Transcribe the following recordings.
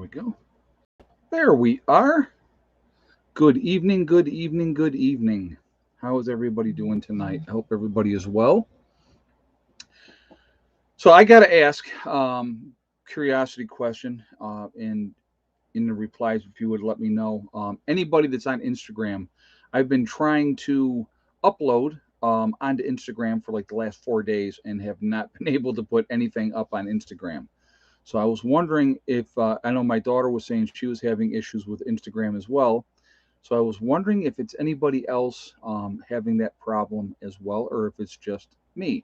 we go. There we are. Good evening, good evening, good evening. How is everybody doing tonight? I hope everybody is well. So I got to ask curiosity question, and in the replies, if you would let me know, anybody that's on Instagram, I've been trying to upload onto Instagram for like the last 4 days and have not been able to put anything up on Instagram. So I was wondering if I know my daughter was saying she was having issues with Instagram as well. So I was wondering if it's anybody else having that problem as well, or if it's just me.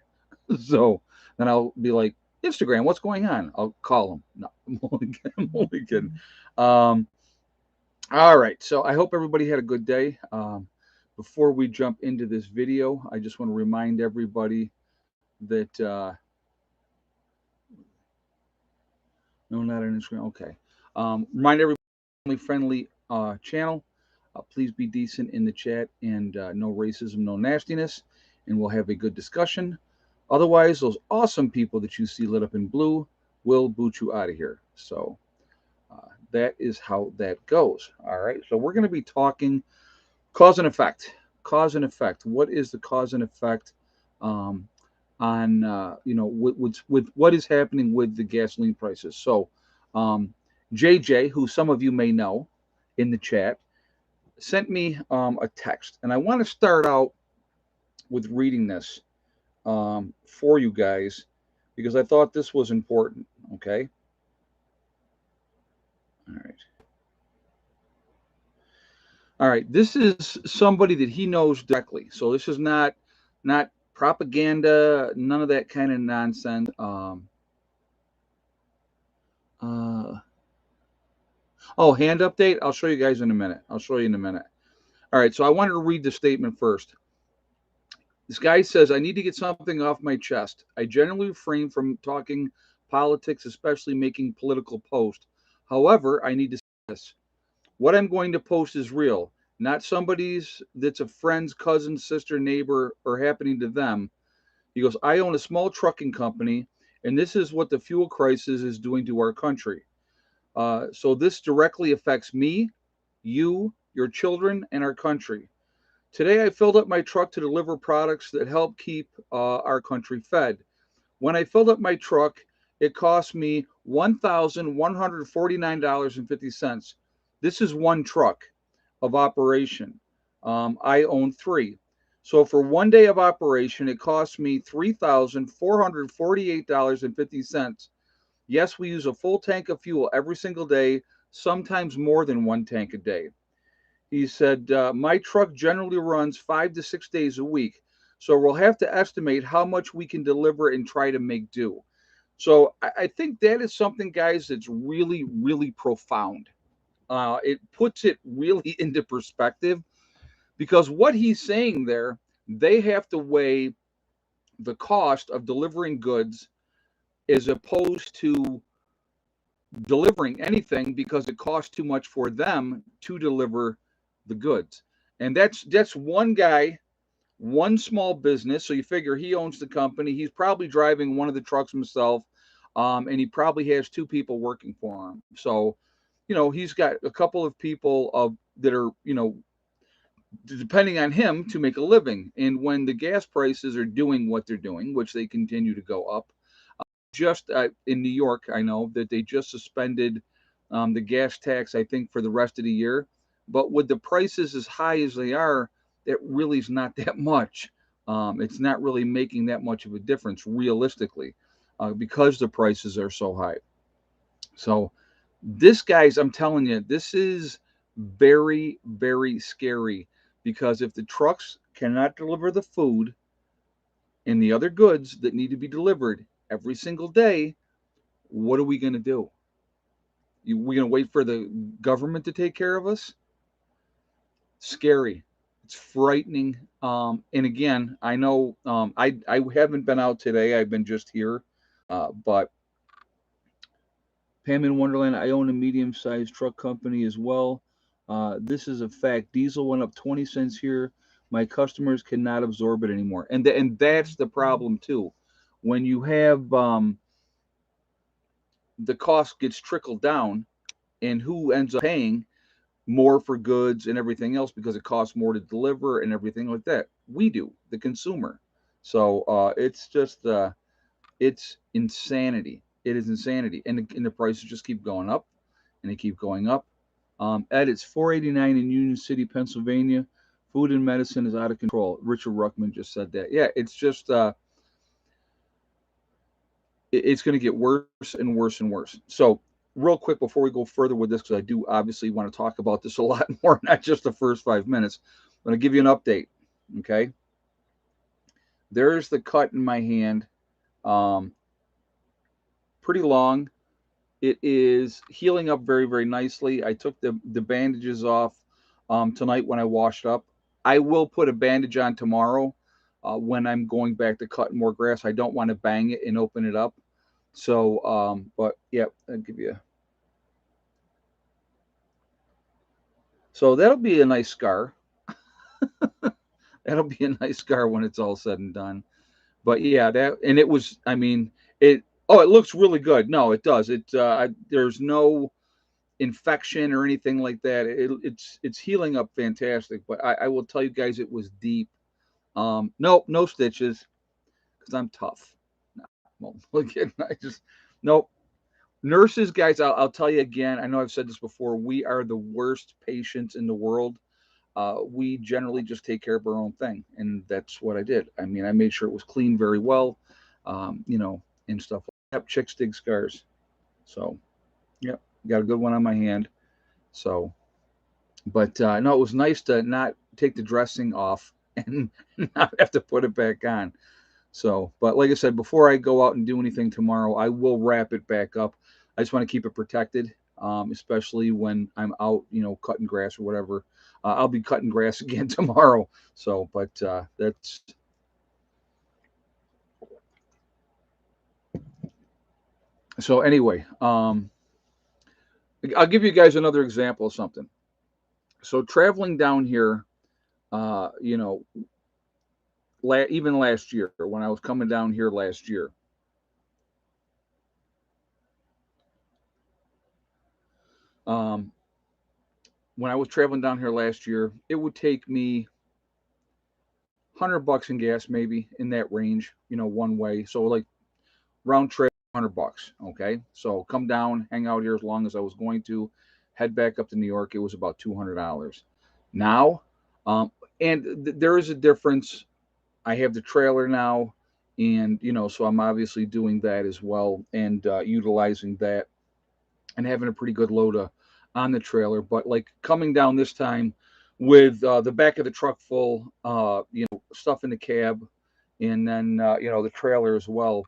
So then I'll be like, Instagram, what's going on? I'll call them. No, I'm only kidding. I'm only kidding. Um, all right. So I hope everybody had a good day. Before we jump into this video, I just want to remind everybody that no, not on Instagram. Okay. Remind everybody family friendly channel. Please be decent in the chat and no racism, no nastiness, and we'll have a good discussion. Otherwise, those awesome people that you see lit up in blue will boot you out of here. So that is how that goes. All right. So we're going to be talking cause and effect. Cause and effect. What is the cause and effect um, on with what is happening with the gasoline prices? So um, JJ, who some of you may know in the chat, sent me a text, and I want to start out with reading this for you guys because I thought this was important. Okay. All right. All right. This is somebody that he knows directly. So this is not propaganda, none of that kind of nonsense. Uh, oh, hand update. I'll show you guys in a minute. I'll show you in a minute. All right. So I wanted to read the statement first. This guy says, I need to get something off my chest. I generally refrain from talking politics, especially making political posts. However, I need to say this. What I'm going to post is real, not somebody's that's a friend's cousin, sister, neighbor, or happening to them. He goes, I own a small trucking company, and this is what the fuel crisis is doing to our country. So this directly affects me, you, your children, and our country. Today, I filled up my truck to deliver products that help keep our country fed. When I filled up my truck, it cost me $1,149.50. This is one truck of operation. I own three. So for one day of operation, it cost me $3,448.50. Yes, we use a full tank of fuel every single day, sometimes more than one tank a day. He said, my truck generally runs 5 to 6 days a week. So we'll have to estimate how much we can deliver and try to make do. So I think that is something, guys, that's really, really profound. It puts it really into perspective because what he's saying there, they have to weigh the cost of delivering goods as opposed to delivering anything because it costs too much for them to deliver the goods. And that's one guy, one small business. So you figure he owns the company. He's probably driving one of the trucks himself, and he probably has two people working for him. So, he's got a couple of people that are depending on him to make a living. And when the gas prices are doing what they're doing, which they continue to go up, just in New York, I know that they just suspended the gas tax, I think, for the rest of the year. But with the prices as high as they are, it really is not that much. It's not really making that much of a difference realistically because the prices are so high. So, this, guys, I'm telling you, this is very, very scary because if the trucks cannot deliver the food and the other goods that need to be delivered every single day, what are we going to do? We going to wait for the government to take care of us? Scary. It's frightening. And again, I know I haven't been out today. I've been just here. But Pam in Wonderland, I own a medium-sized truck company as well. This is a fact. Diesel went up 20 cents here. My customers cannot absorb it anymore. And that's the problem too. When you have the cost gets trickled down, And who ends up paying more for goods and everything else because it costs more to deliver and everything like that? We do, the consumer. So it's just it's insanity. It is insanity, and the prices just keep going up, and they keep going up. Ed, it's 4.89 in Union City, Pennsylvania. Food and medicine is out of control. Richard Ruckman just said that. Yeah, it's just it's going to get worse and worse and worse. So, real quick before we go further with this, because I do obviously want to talk about this a lot more, not just the first 5 minutes. I'm going to give you an update. Okay, there's the cut in my hand. Um, Pretty long. It is healing up very, very nicely. I took the bandages off tonight when I washed up. I will put a bandage on tomorrow when I'm going back to cut more grass. I don't want to bang it and open it up. So, but yeah, I'll give you. So that'll be a nice scar. That'll be a nice scar when it's all said and done. But yeah, that and it was. I mean, it. Oh, it looks really good. No, it does. There's no infection or anything like that. It's healing up fantastic. But I will tell you guys, it was deep. No stitches because I'm tough. No, well, again, I just nope. Nurses, guys, I'll tell you again. I know I've said this before. We are the worst patients in the world. We generally just take care of our own thing, and that's what I did. I mean, I made sure it was clean very well, and stuff like that. Chick stick scars. So, yep, got a good one on my hand. So, but no, it was nice to not take the dressing off and not have to put it back on. So, but like I said, before I go out and do anything tomorrow, I will wrap it back up. I just want to keep it protected, especially when I'm out, cutting grass or whatever. I'll be cutting grass again tomorrow. So, but that's so anyway. I'll give you guys another example of something. So traveling down here, uh, you know, even last year when I was coming down here last year, um, when I was traveling down here last year, it would take me $100 in gas, maybe in that range, one way. So like round trip, $100. Okay, so come down, hang out here as long as I was going to, head back up to New York. It was about $200. Now, um, and there is a difference. I have the trailer now, and so I'm obviously doing that as well and utilizing that and having a pretty good load on the trailer. But like coming down this time with the back of the truck full, stuff in the cab, and then the trailer as well.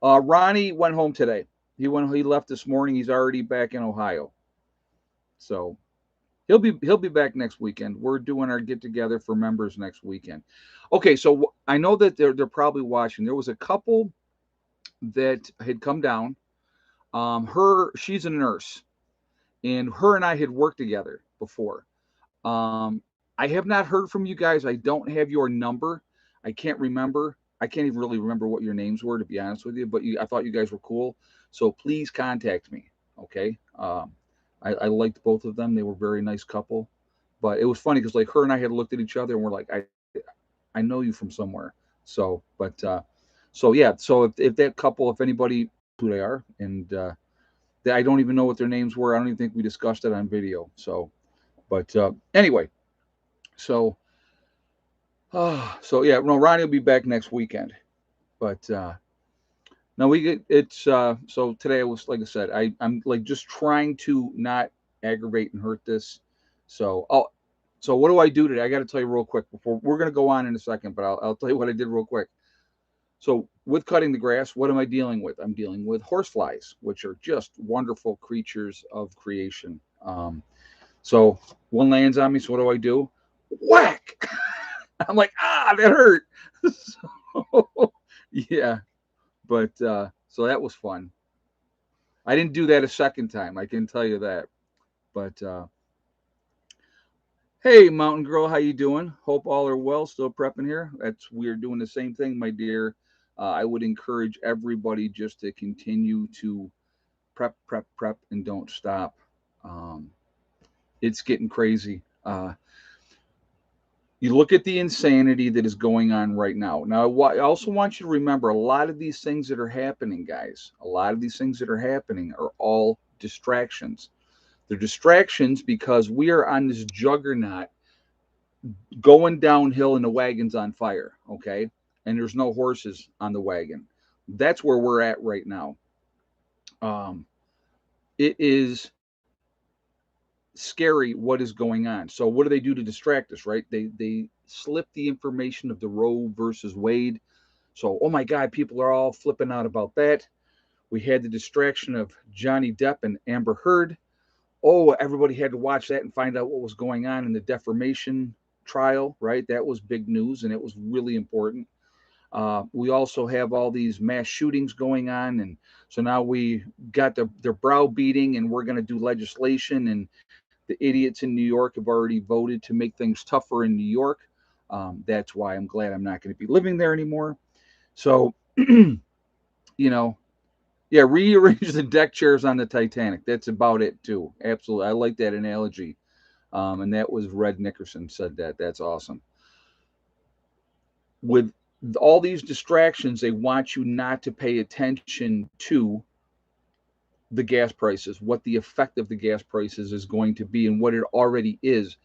Ronnie went home today. He left this morning. He's already back in Ohio, so he'll be back next weekend. We're doing our get together for members next weekend. Okay, so I know that they're probably watching. There was a couple that had come down. She's a nurse, and her and I had worked together before. Um, I have not heard from you guys. I don't have your number. I can't remember. I can't even really remember what your names were, to be honest with you. But I thought you guys were cool. So please contact me. Okay. I liked both of them. They were a very nice couple. But it was funny because like her and I had looked at each other and we're like, I know you from somewhere. So, but so yeah. So if that couple, if anybody who they are, and I don't even know what their names were. I don't even think we discussed it on video. So, but anyway, so so yeah, no, Ronnie will be back next weekend. But no, we get it's so today I was like I said, I'm like just trying to not aggravate and hurt this. So so what do I do today? I got to tell you real quick before we're gonna go on in a second, but I'll tell you what I did real quick. So with cutting the grass, what am I dealing with? I'm dealing with horseflies, which are just wonderful creatures of creation. So one lands on me. So what do? Whack! I'm like, that hurt. So, yeah, but so that was fun. I didn't do that a second time. I can tell you that. But hey, Mountain Girl, how you doing? Hope all are well. Still prepping here. That's we're doing the same thing, my dear. I would encourage everybody just to continue to prep, prep, prep, and don't stop. Um, it's getting crazy. You look at the insanity that is going on right now. Now, I also want you to remember a lot of these things that are happening, guys. A lot of these things that are happening are all distractions. They're distractions because we are on this juggernaut going downhill and the wagon's on fire, okay? And there's no horses on the wagon. That's where we're at right now. Um, it is scary what is going on. So what do they do to distract us, right? They slip the information of the Roe versus Wade. So, oh my God, people are all flipping out about that. We had the distraction of Johnny Depp and Amber Heard. Oh, everybody had to watch that and find out what was going on in the defamation trial, right? That was big news and it was really important. We also have all these mass shootings going on, and so now we got their browbeating, and we're going to do legislation. And the idiots in New York have already voted to make things tougher in New York. That's why I'm glad I'm not going to be living there anymore. So, you know, yeah, rearrange the deck chairs on the Titanic. That's about it too. Absolutely, I like that analogy. And that was Red Nickerson said that. That's awesome. With all these distractions, they want you not to pay attention to the gas prices, what the effect of the gas prices is going to be, and what it already is.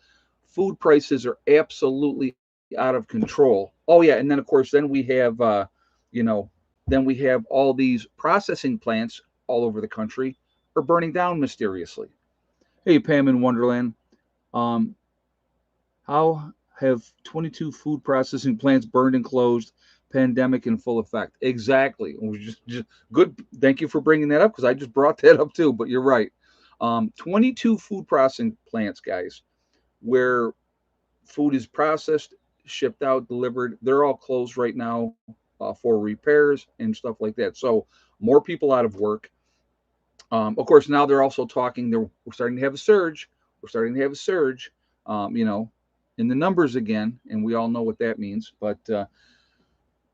Food prices are absolutely out of control. Oh yeah, and then of course, then we have, you know, then we have all these processing plants all over the country are burning down mysteriously. Hey, Pam in Wonderland, um, how have 22 food processing plants burned and closed? Pandemic in full effect. Exactly. Just good. Thank you for bringing that up because I just brought that up too. But you're right. 22 food processing plants, guys, where food is processed, shipped out, delivered. They're all closed right now for repairs and stuff like that. So more people out of work. Of course, now they're also talking. We're starting to have a surge. We're starting to have a surge. You know, in the numbers again, and we all know what that means. But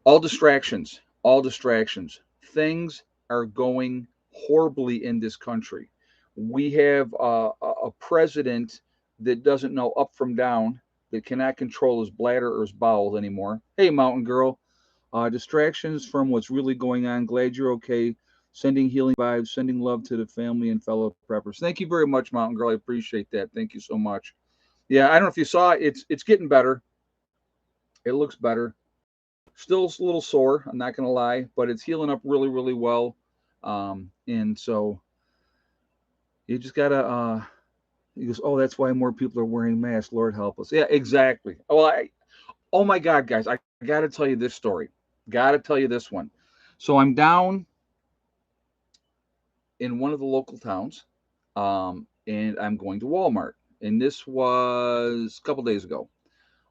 all distractions, all distractions. Things are going horribly in this country. We have a president that doesn't know up from down, that cannot control his bladder or his bowels anymore. Hey, Mountain Girl, distractions from what's really going on. Glad you're okay. Sending healing vibes, sending love to the family and fellow preppers. Thank you very much, Mountain Girl. I appreciate that. Thank you so much. Yeah, I don't know if you saw it. It's getting better. It looks better. Still a little sore, I'm not going to lie, but it's healing up really, really well. And so you just got to, he goes, oh, that's why more people are wearing masks. Lord help us. Yeah, exactly. Oh my God, guys, I got to tell you this story. Got to tell you this one. So I'm down in one of the local towns, and I'm going to Walmart. And this was a couple days ago.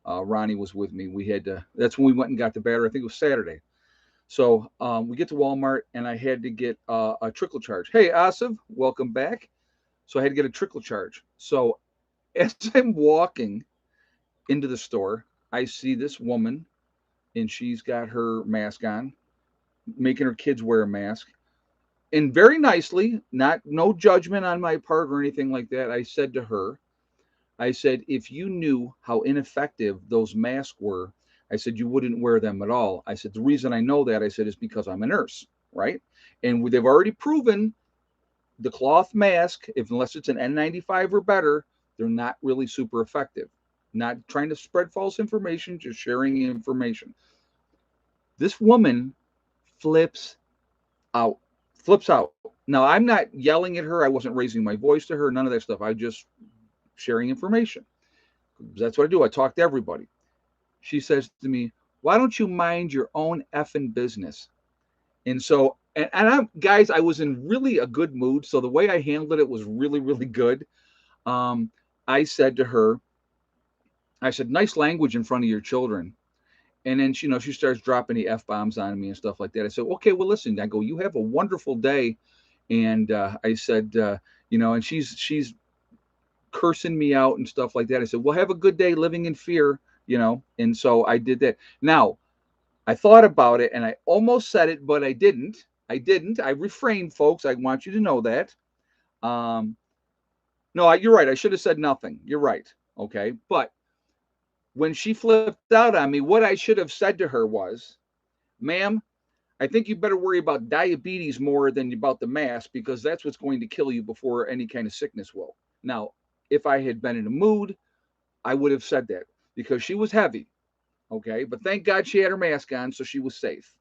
Ronnie was with me. We had to, that's when we went and got the battery. I think it was Saturday. So we get to Walmart, and I had to get a trickle charge. Hey, Asif, welcome back. So I had to get a trickle charge. So as I'm walking into the store, I see this woman, and she's got her mask on, making her kids wear a mask. And very nicely, not no judgment on my part or anything like that, I said to her, I said, if you knew how ineffective those masks were, I said, you wouldn't wear them at all. I said, the reason I know that, I said, is because I'm a nurse, right? And they've already proven the cloth mask, if unless it's an N95 or better, they're not really super effective. Not trying to spread false information, just sharing information. This woman flips out, flips out. Now, I'm not yelling at her. I wasn't raising my voice to her, none of that stuff. I just sharing information. That's what I do. I talk to everybody. She says to me, why don't you mind your own effing business? And so, and I'm, guys, I was in really a good mood. So the way I handled it was really, really good. Um, I said to her, I said, nice language in front of your children. And then, she starts dropping the F bombs on me and stuff like that. I said, okay, well, listen, I go, you have a wonderful day. And I said, and she's cursing me out and stuff like that. I said, well, have a good day living in fear, and so I did that. Now, I thought about it and I almost said it, but I didn't. I refrained, folks. I want you to know that. Um, No, you're right. I should have said nothing. You're right. Okay. But when she flipped out on me, what I should have said to her was, ma'am, I think you better worry about diabetes more than about the mass because that's what's going to kill you before any kind of sickness will. Now, if I had been in a mood, I would have said that because she was heavy. Okay. But thank God she had her mask on, so she was safe.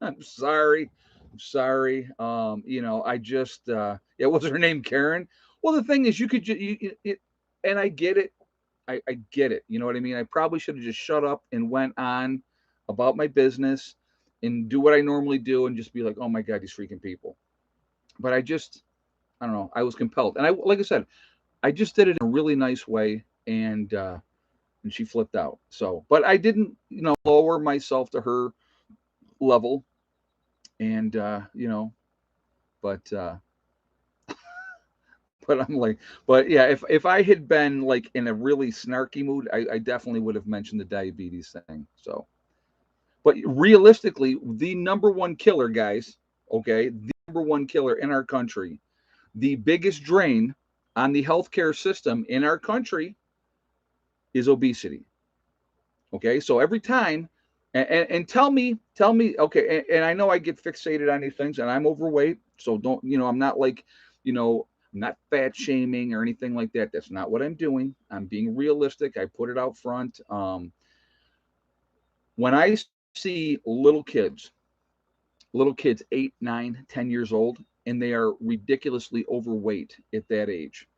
I'm sorry. I'm sorry. I just, yeah, was her name Karen? Well, the thing is, you could, and I get it. I get it. You know what I mean? I probably should have just shut up and went on about my business and do what I normally do and just be like, oh my God, these freaking people. But I don't know. I was compelled. And like I said, I just did it in a really nice way. And she flipped out. So, but I didn't, lower myself to her level. And, but, but I'm like, but yeah, if I had been like in a really snarky mood, I definitely would have mentioned the diabetes thing. So, but realistically, the number one killer, guys, okay, the number one killer in our country, the biggest drain on the healthcare system in our country is obesity. Okay, so every time, and tell me, okay, and I know I get fixated on these things, and I'm overweight, so don't, I'm not like, I'm not fat shaming or anything like that. That's not what I'm doing. I'm being realistic. I put it out front. When I see little kids 8, 9, 10 years old, and they are ridiculously overweight at that age,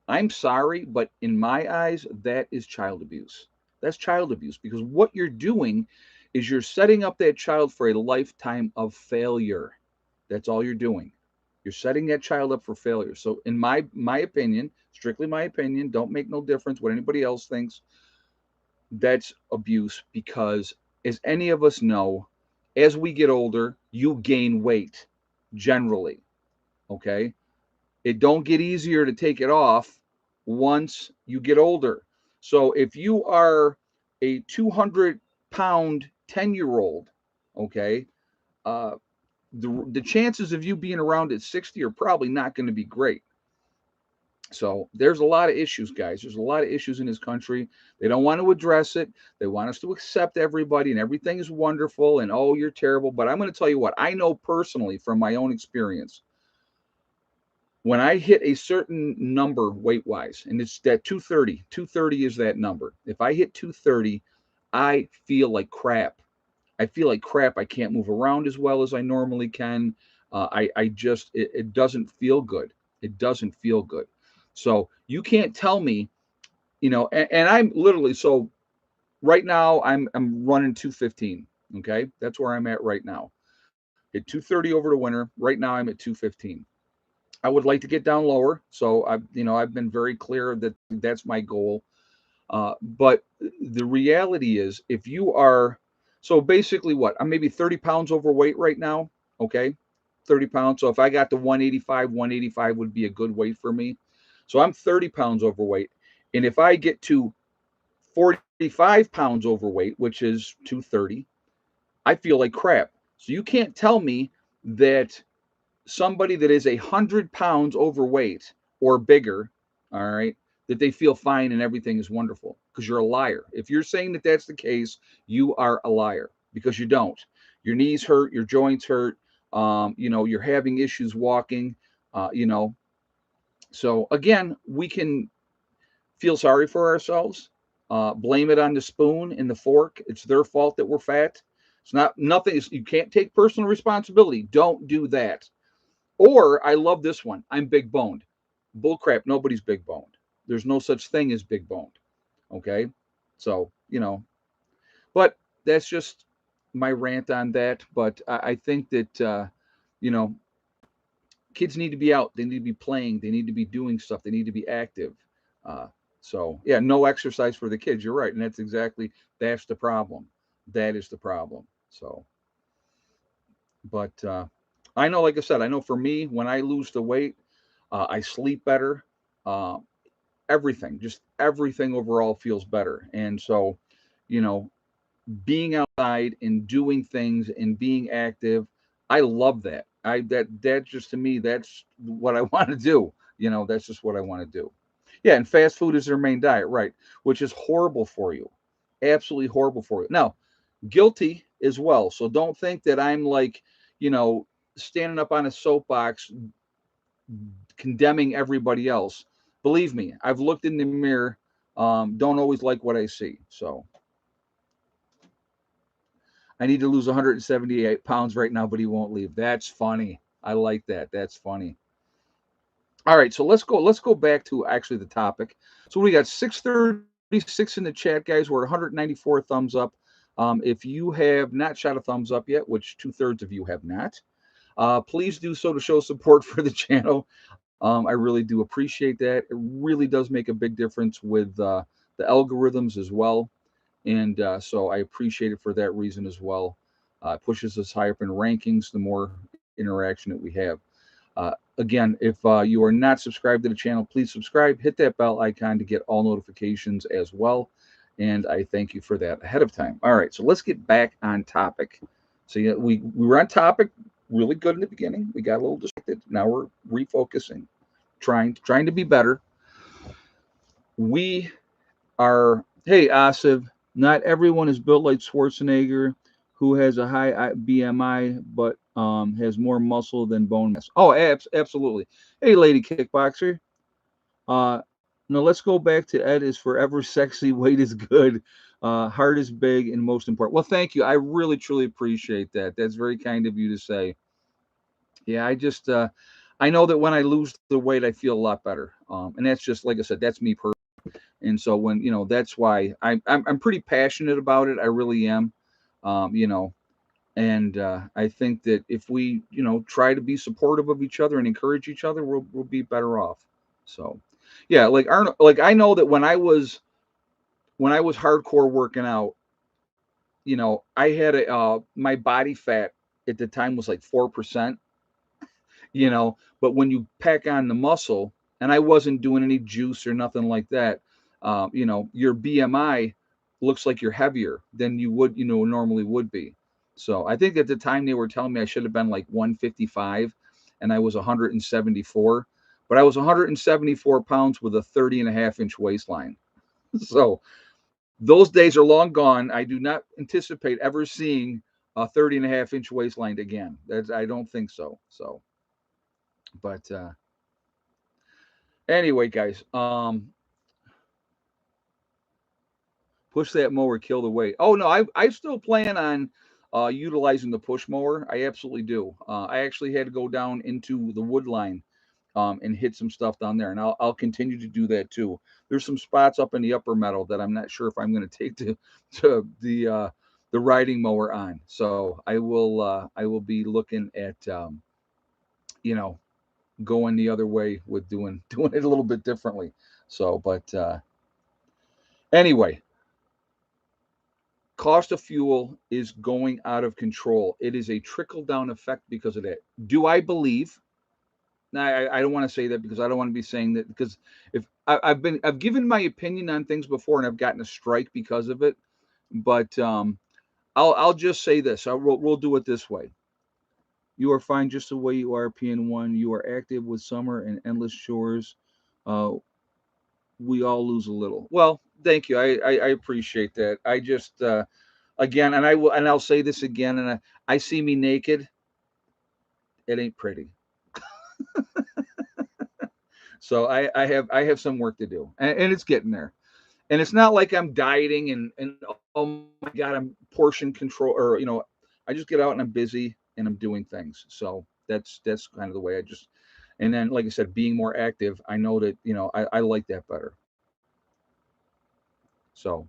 I'm sorry, but in my eyes, that is child abuse. That's child abuse because what you're doing is you're setting up that child for a lifetime of failure. That's all you're doing. You're setting that child up for failure. So, in my opinion, strictly my opinion, don't make no difference what anybody else thinks. That's abuse because, as any of us know, as we get older, you gain weight generally. Okay, it don't get easier to take it off once you get older. So if you are a 200-pound 10-year-old, okay, uh, the chances of you being around at 60 are probably not going to be great. So there's a lot of issues, guys. There's a lot of issues in this country. They don't want to address it. They want us to accept everybody and everything is wonderful and oh, you're terrible. But I'm going to tell you what I know personally from my own experience. When I hit a certain number weight wise, and it's that 230 is that number. If I hit 230, I feel like crap. I feel like crap. I can't move around as well as I normally can. I just, it doesn't feel good. It doesn't feel good. So you can't tell me, and I'm literally, so right now I'm running 215. Okay. That's where I'm at right now. Hit 230 over the winter. Right now I'm at 215. I would like to get down lower. So I've been very clear that that's my goal. But the reality is, if you are, so basically what, I'm maybe 30 pounds overweight right now. Okay. 30 pounds. So if I got to 185 would be a good weight for me. So I'm 30 pounds overweight. And if I get to 45 pounds overweight, which is 230, I feel like crap. So you can't tell me that somebody that is 100 pounds overweight or bigger, all right, that they feel fine and everything is wonderful because you're a liar. If you're saying that that's the case, you are a liar because you don't. Your knees hurt, your joints hurt. You're having issues walking. Uh, you know, so again, we can feel sorry for ourselves, blame it on the spoon and the fork. It's their fault that we're fat. It's not nothing. You can't take personal responsibility. Don't do that. Or I love this one. I'm big boned. Bullcrap. Nobody's big boned. There's no such thing as big boned. Okay. So, but that's just my rant on that. But I think that, you know, kids need to be out. They need to be playing. They need to be doing stuff. They need to be active. Uh, so, yeah, no exercise for the kids. You're right. And that's the problem. That is the problem. So, but I know, like I said, I know for me, when I lose the weight, I sleep better. Uh, just everything overall feels better. And so, you know, being outside and doing things and being active, I love that. That just to me, that's what I want to do. That's just what I want to do. Yeah, and fast food is their main diet, right? Which is horrible for you. Absolutely horrible for you. Now, guilty as well. So don't think that I'm like, you know, standing up on a soapbox condemning everybody else. Believe me, I've looked in the mirror. Don't always like what I see. So I need to lose 178 pounds right now, but he won't leave. That's funny. I like that. That's funny. All right, so let's go. Let's go back to actually the topic. So we got 636 in the chat, guys. We're 194 thumbs up. If you have not shot a thumbs up yet, which 2/3 of you have not, please do so to show support for the channel. I really do appreciate that. It really does make a big difference with the algorithms as well. And so I appreciate it for that reason as well. It pushes us higher up in rankings the more interaction that we have. Again, if you are not subscribed to the channel, please subscribe, hit that bell icon to get all notifications as well. And I thank you for that ahead of time. All right, so let's get back on topic. So yeah, we were on topic really good in the beginning. We got a little distracted. Now we're refocusing, trying to be better. We are, hey, Asif, not everyone is built like Schwarzenegger, who has a high BMI but has more muscle than bone mass. Oh, absolutely. Hey, lady kickboxer. Now let's go back to Ed is forever sexy, weight is good, heart is big, and most important. Well, thank you. I really, truly appreciate that. That's very kind of you to say. Yeah, I know that when I lose the weight, I feel a lot better. And that's just, like I said, that's me personally. And so when that's why I'm pretty passionate about it. I really am. You know, and I think that if we try to be supportive of each other and encourage each other, we'll be better off. So, yeah, like Arnold, like I know that when I was hardcore working out, I had my body fat at the time was like 4%. But when you pack on the muscle, and I wasn't doing any juice or nothing like that, your BMI looks like you're heavier than you would, normally would be. So I think at the time they were telling me I should have been like 155 and I was 174, but I was 174 pounds with a 30 and a half inch waistline. So those days are long gone. I do not anticipate ever seeing a 30 and a half inch waistline again. I don't think so. So, but anyway, guys, push that mower, kill the weight. Oh no, I still plan on utilizing the push mower. I absolutely do. I actually had to go down into the wood line and hit some stuff down there, and I'll continue to do that too. There's some spots up in the upper meadow that I'm not sure if I'm going to take to the riding mower on. So I will be looking at you know going the other way with doing it a little bit differently. So, but anyway, cost of fuel is going out of control. It is a trickle down effect because of that. Do I believe? Now, I don't want to say that because I don't want to be saying that because if I've given my opinion on things before and I've gotten a strike because of it, but I'll just say this. We'll do it this way. You are fine just the way you are, PN1. You are active with summer and endless chores. Uh, we all lose a little. Well, thank you. I appreciate that. I just again, I'll say this again, and I see me naked. It ain't pretty. So I have some work to do, and it's getting there. And it's not like I'm dieting and oh my god, I'm portion control or I just get out and I'm busy and I'm doing things. So that's kind of the way I just. And then, like I said, being more active, I know that I like that better. So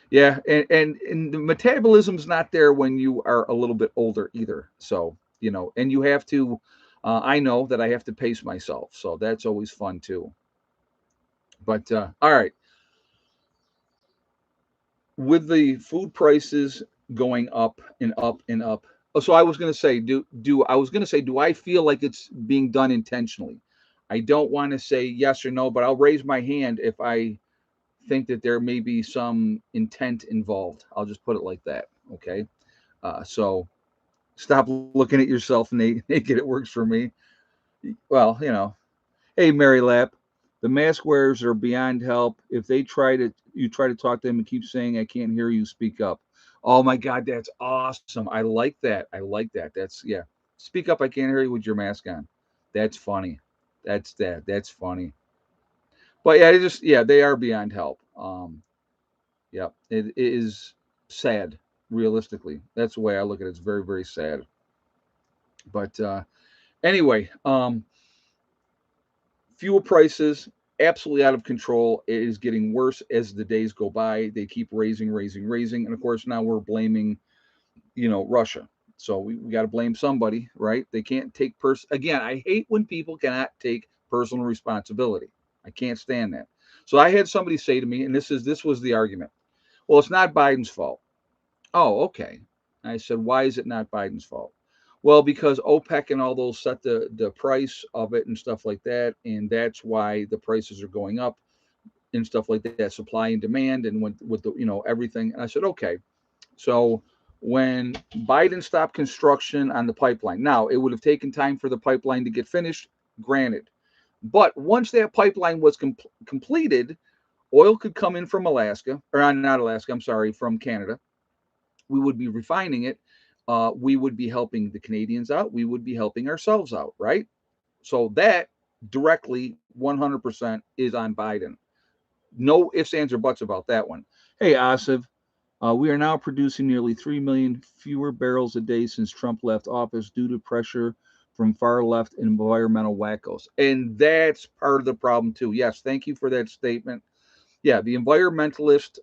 yeah, and the metabolism's not there when you are a little bit older either. So and you have to. I know that I have to pace myself, so that's always fun too. But all right, with the food prices going up and up and up. Oh, so I was going to say, do I feel like it's being done intentionally? I don't want to say yes or no, but I'll raise my hand if I think that there may be some intent involved. I'll just put it like that. Okay. So stop looking at yourself naked. It works for me. Well, Hey, Mary Lap, the mask wearers are beyond help. If you try to talk to them and keep saying, I can't hear you, speak up. Oh my God, that's awesome. I like that. I like that. That's, yeah. Speak up. I can't hear you with your mask on. That's funny. That's funny. But yeah, yeah, they are beyond help. Yeah, it is sad, realistically. That's the way I look at it. It's very, very sad. But anyway, fuel prices absolutely out of control. It is getting worse as the days go by. They keep raising, raising, raising, and of course now we're blaming, Russia. So we got to blame somebody, right? They can't take again. I hate when people cannot take personal responsibility. I can't stand that. So I had somebody say to me, and this was the argument. Well, it's not Biden's fault. Oh, okay. I said, why is it not Biden's fault? Well, because OPEC and all those set the price of it and stuff like that, and that's why the prices are going up and stuff like that, supply and demand, and with the everything. And I said, okay, so when Biden stopped construction on the pipeline, now it would have taken time for the pipeline to get finished, granted, but once that pipeline was completed, oil could come in from Alaska, or not Alaska, I'm sorry, from Canada. We would be refining it. We would be helping the Canadians out. We would be helping ourselves out, right? So that directly 100% is on Biden. No ifs, ands, or buts about that one. Hey, Asif, we are now producing nearly 3 million fewer barrels a day since Trump left office due to pressure from far left environmental wackos. And that's part of the problem, too. Yes, thank you for that statement. Yeah, the environmentalists,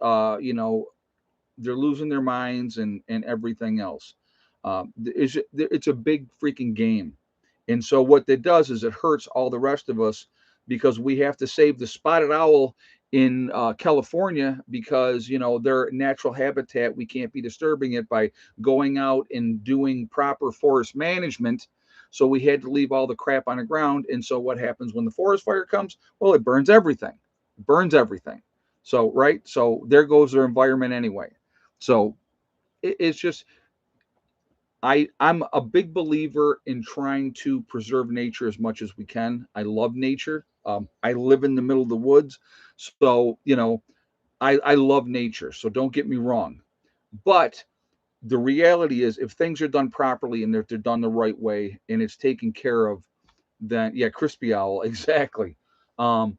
they're losing their minds and everything else. It's a big freaking game, and so what that does is it hurts all the rest of us because we have to save the spotted owl in California because their natural habitat. We can't be disturbing it by going out and doing proper forest management. So we had to leave all the crap on the ground. And so what happens when the forest fire comes? Well, it burns everything. Burns everything. So right. So there goes their environment anyway. So it's just I'm a big believer in trying to preserve nature as much as we can. I love nature. I live in the middle of the woods, so I love nature. So don't get me wrong, but the reality is, if things are done properly and they're done the right way and it's taken care of, then yeah, crispy owl, exactly. Um,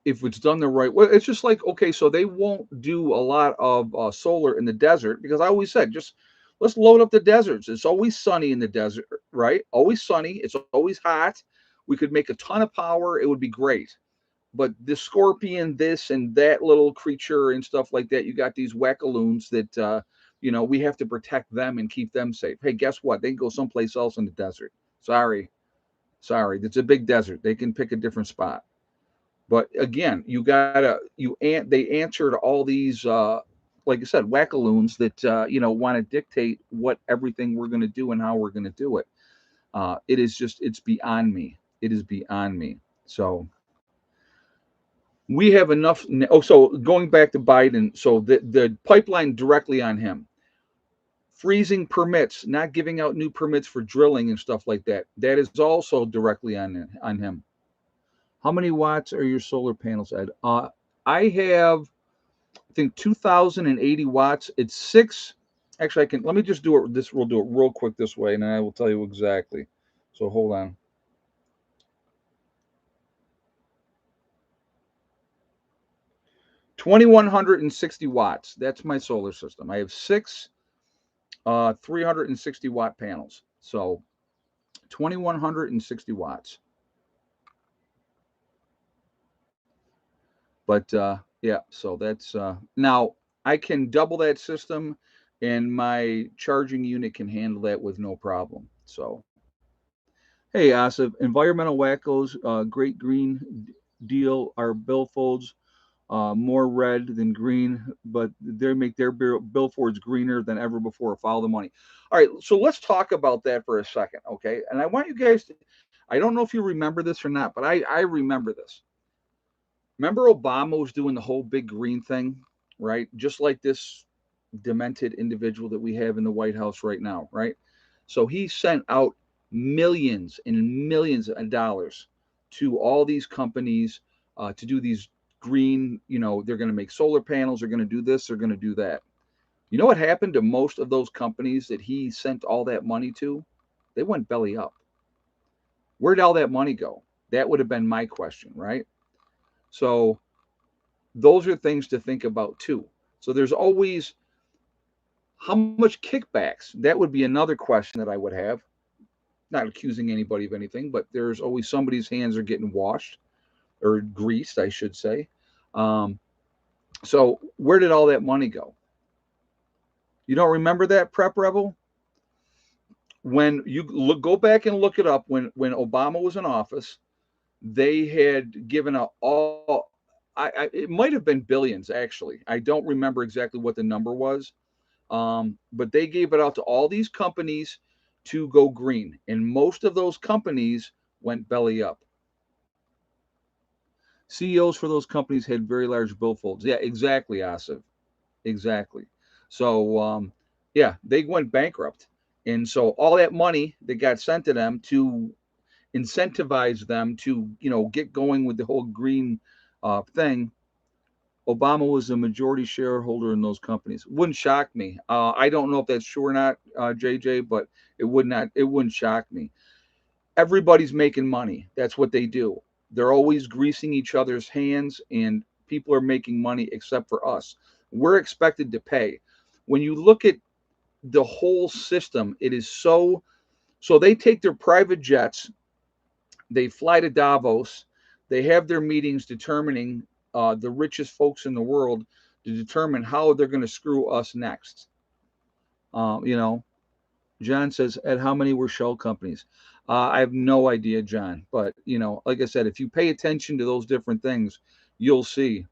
if it's done the right way, it's just like, okay, so they won't do a lot of solar in the desert because I always said, just let's load up the deserts. It's always sunny in the desert, right? Always sunny. It's always hot. We could make a ton of power. It would be great. But the scorpion, this and that little creature and stuff like that, you got these wackaloons that, we have to protect them and keep them safe. Hey, guess what? They can go someplace else in the desert. Sorry. Sorry. It's a big desert. They can pick a different spot. But again, they answer to all these like I said, wackaloons that want to dictate what everything we're going to do and how we're going to do it. It's beyond me. It is beyond me. So we have enough. Oh, so going back to Biden, so the pipeline directly on him, freezing permits, not giving out new permits for drilling and stuff like that. That is also directly on him. How many watts are your solar panels, Ed? I have, I think, 2,080 watts. It's six. Actually, I can. Let me just do it. We'll do it real quick this way, and then I will tell you exactly. So hold on. 2,160 watts. That's my solar system. I have six 360 watt panels. So 2,160 watts. But yeah, so that's now I can double that system, and my charging unit can handle that with no problem. So, hey, Asif, environmental wackos, great green deal are billfolds, more red than green, but they make their billboards greener than ever before. Follow the money. All right, so let's talk about that for a second, okay? And I want you guys to, I don't know if you remember this or not, but I remember this. Remember Obama was doing the whole big green thing, right? Just like this demented individual that we have in the White House right now, right? So he sent out millions and millions of dollars to all these companies to do these green, they're going to make solar panels, they're going to do this, they're going to do that. You know what happened to most of those companies that he sent all that money to? They went belly up. Where'd all that money go? That would have been my question, right? So those are things to think about too. So there's always how much kickbacks. That would be another question that I would have. Not accusing anybody of anything, but there's always somebody's hands are getting washed or greased, I should say. Um, so where did all that money go? You don't remember that, Prep Rebel? When you go back and look it up, when Obama was in office, they had given out all. It might have been billions actually. I don't remember exactly what the number was, but they gave it out to all these companies to go green, and most of those companies went belly up. CEOs for those companies had very large billfolds. Yeah, exactly, Asif. Exactly. So, yeah, they went bankrupt. And so all that money that got sent to them to incentivize them to, get going with the whole green thing, Obama was a majority shareholder in those companies. Wouldn't shock me. I don't know if that's true or not, JJ, but it wouldn't shock me. Everybody's making money. That's what they do. They're always greasing each other's hands, and people are making money except for us. We're expected to pay. When you look at the whole system, it is so they take their private jets, they fly to Davos, they have their meetings determining the richest folks in the world to determine how they're going to screw us next. You know, John says, Ed, how many were shell companies? I have no idea, John. But, like I said, if you pay attention to those different things, you'll see.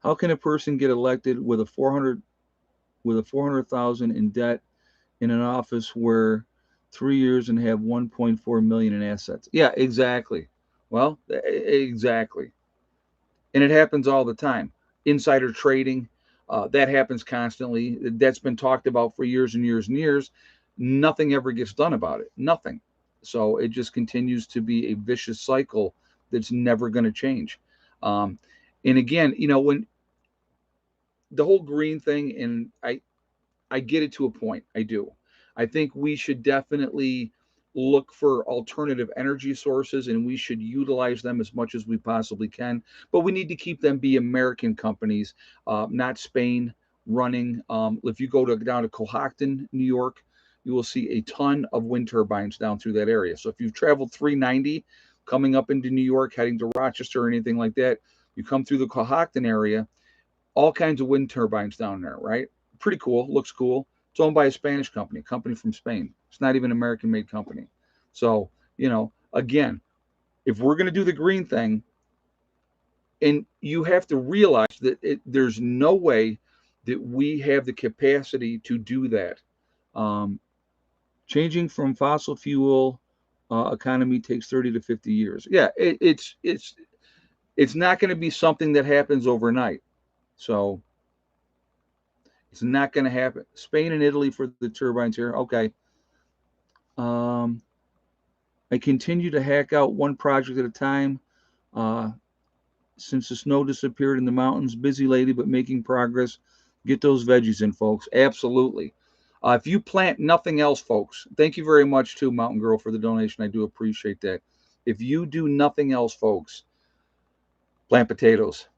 How can a person get elected with a 400,000 in debt in an office where 3 years and have 1.4 million in assets? Yeah, exactly. Well, exactly. And it happens all the time. Insider trading, that happens constantly. That's been talked about for years and years and years. Nothing ever gets done about it. Nothing. So it just continues to be a vicious cycle that's never going to change. And again, when the whole green thing, and I get it to a point. I do. I think we should definitely look for alternative energy sources, and we should utilize them as much as we possibly can. But we need to keep them be American companies, not Spain running. If you go down to Cohocton, New York, you will see a ton of wind turbines down through that area. So if you've traveled 390 coming up into New York, heading to Rochester or anything like that, you come through the Cohocton area, all kinds of wind turbines down there, right? Pretty cool, looks cool. It's owned by a Spanish company from Spain. It's not even an American-made company. So, again, if we're going to do the green thing, and you have to realize that there's no way that we have the capacity to do that. Changing from fossil fuel economy takes 30 to 50 years. Yeah, it's not going to be something that happens overnight. So it's not going to happen. Spain and Italy for the turbines here. Okay. I continue to hack out one project at a time. Since the snow disappeared in the mountains, busy lady, but making progress. Get those veggies in, folks. Absolutely. If you plant nothing else, folks, thank you very much to Mountain Girl for the donation. I do appreciate that. If you do nothing else, folks, plant potatoes.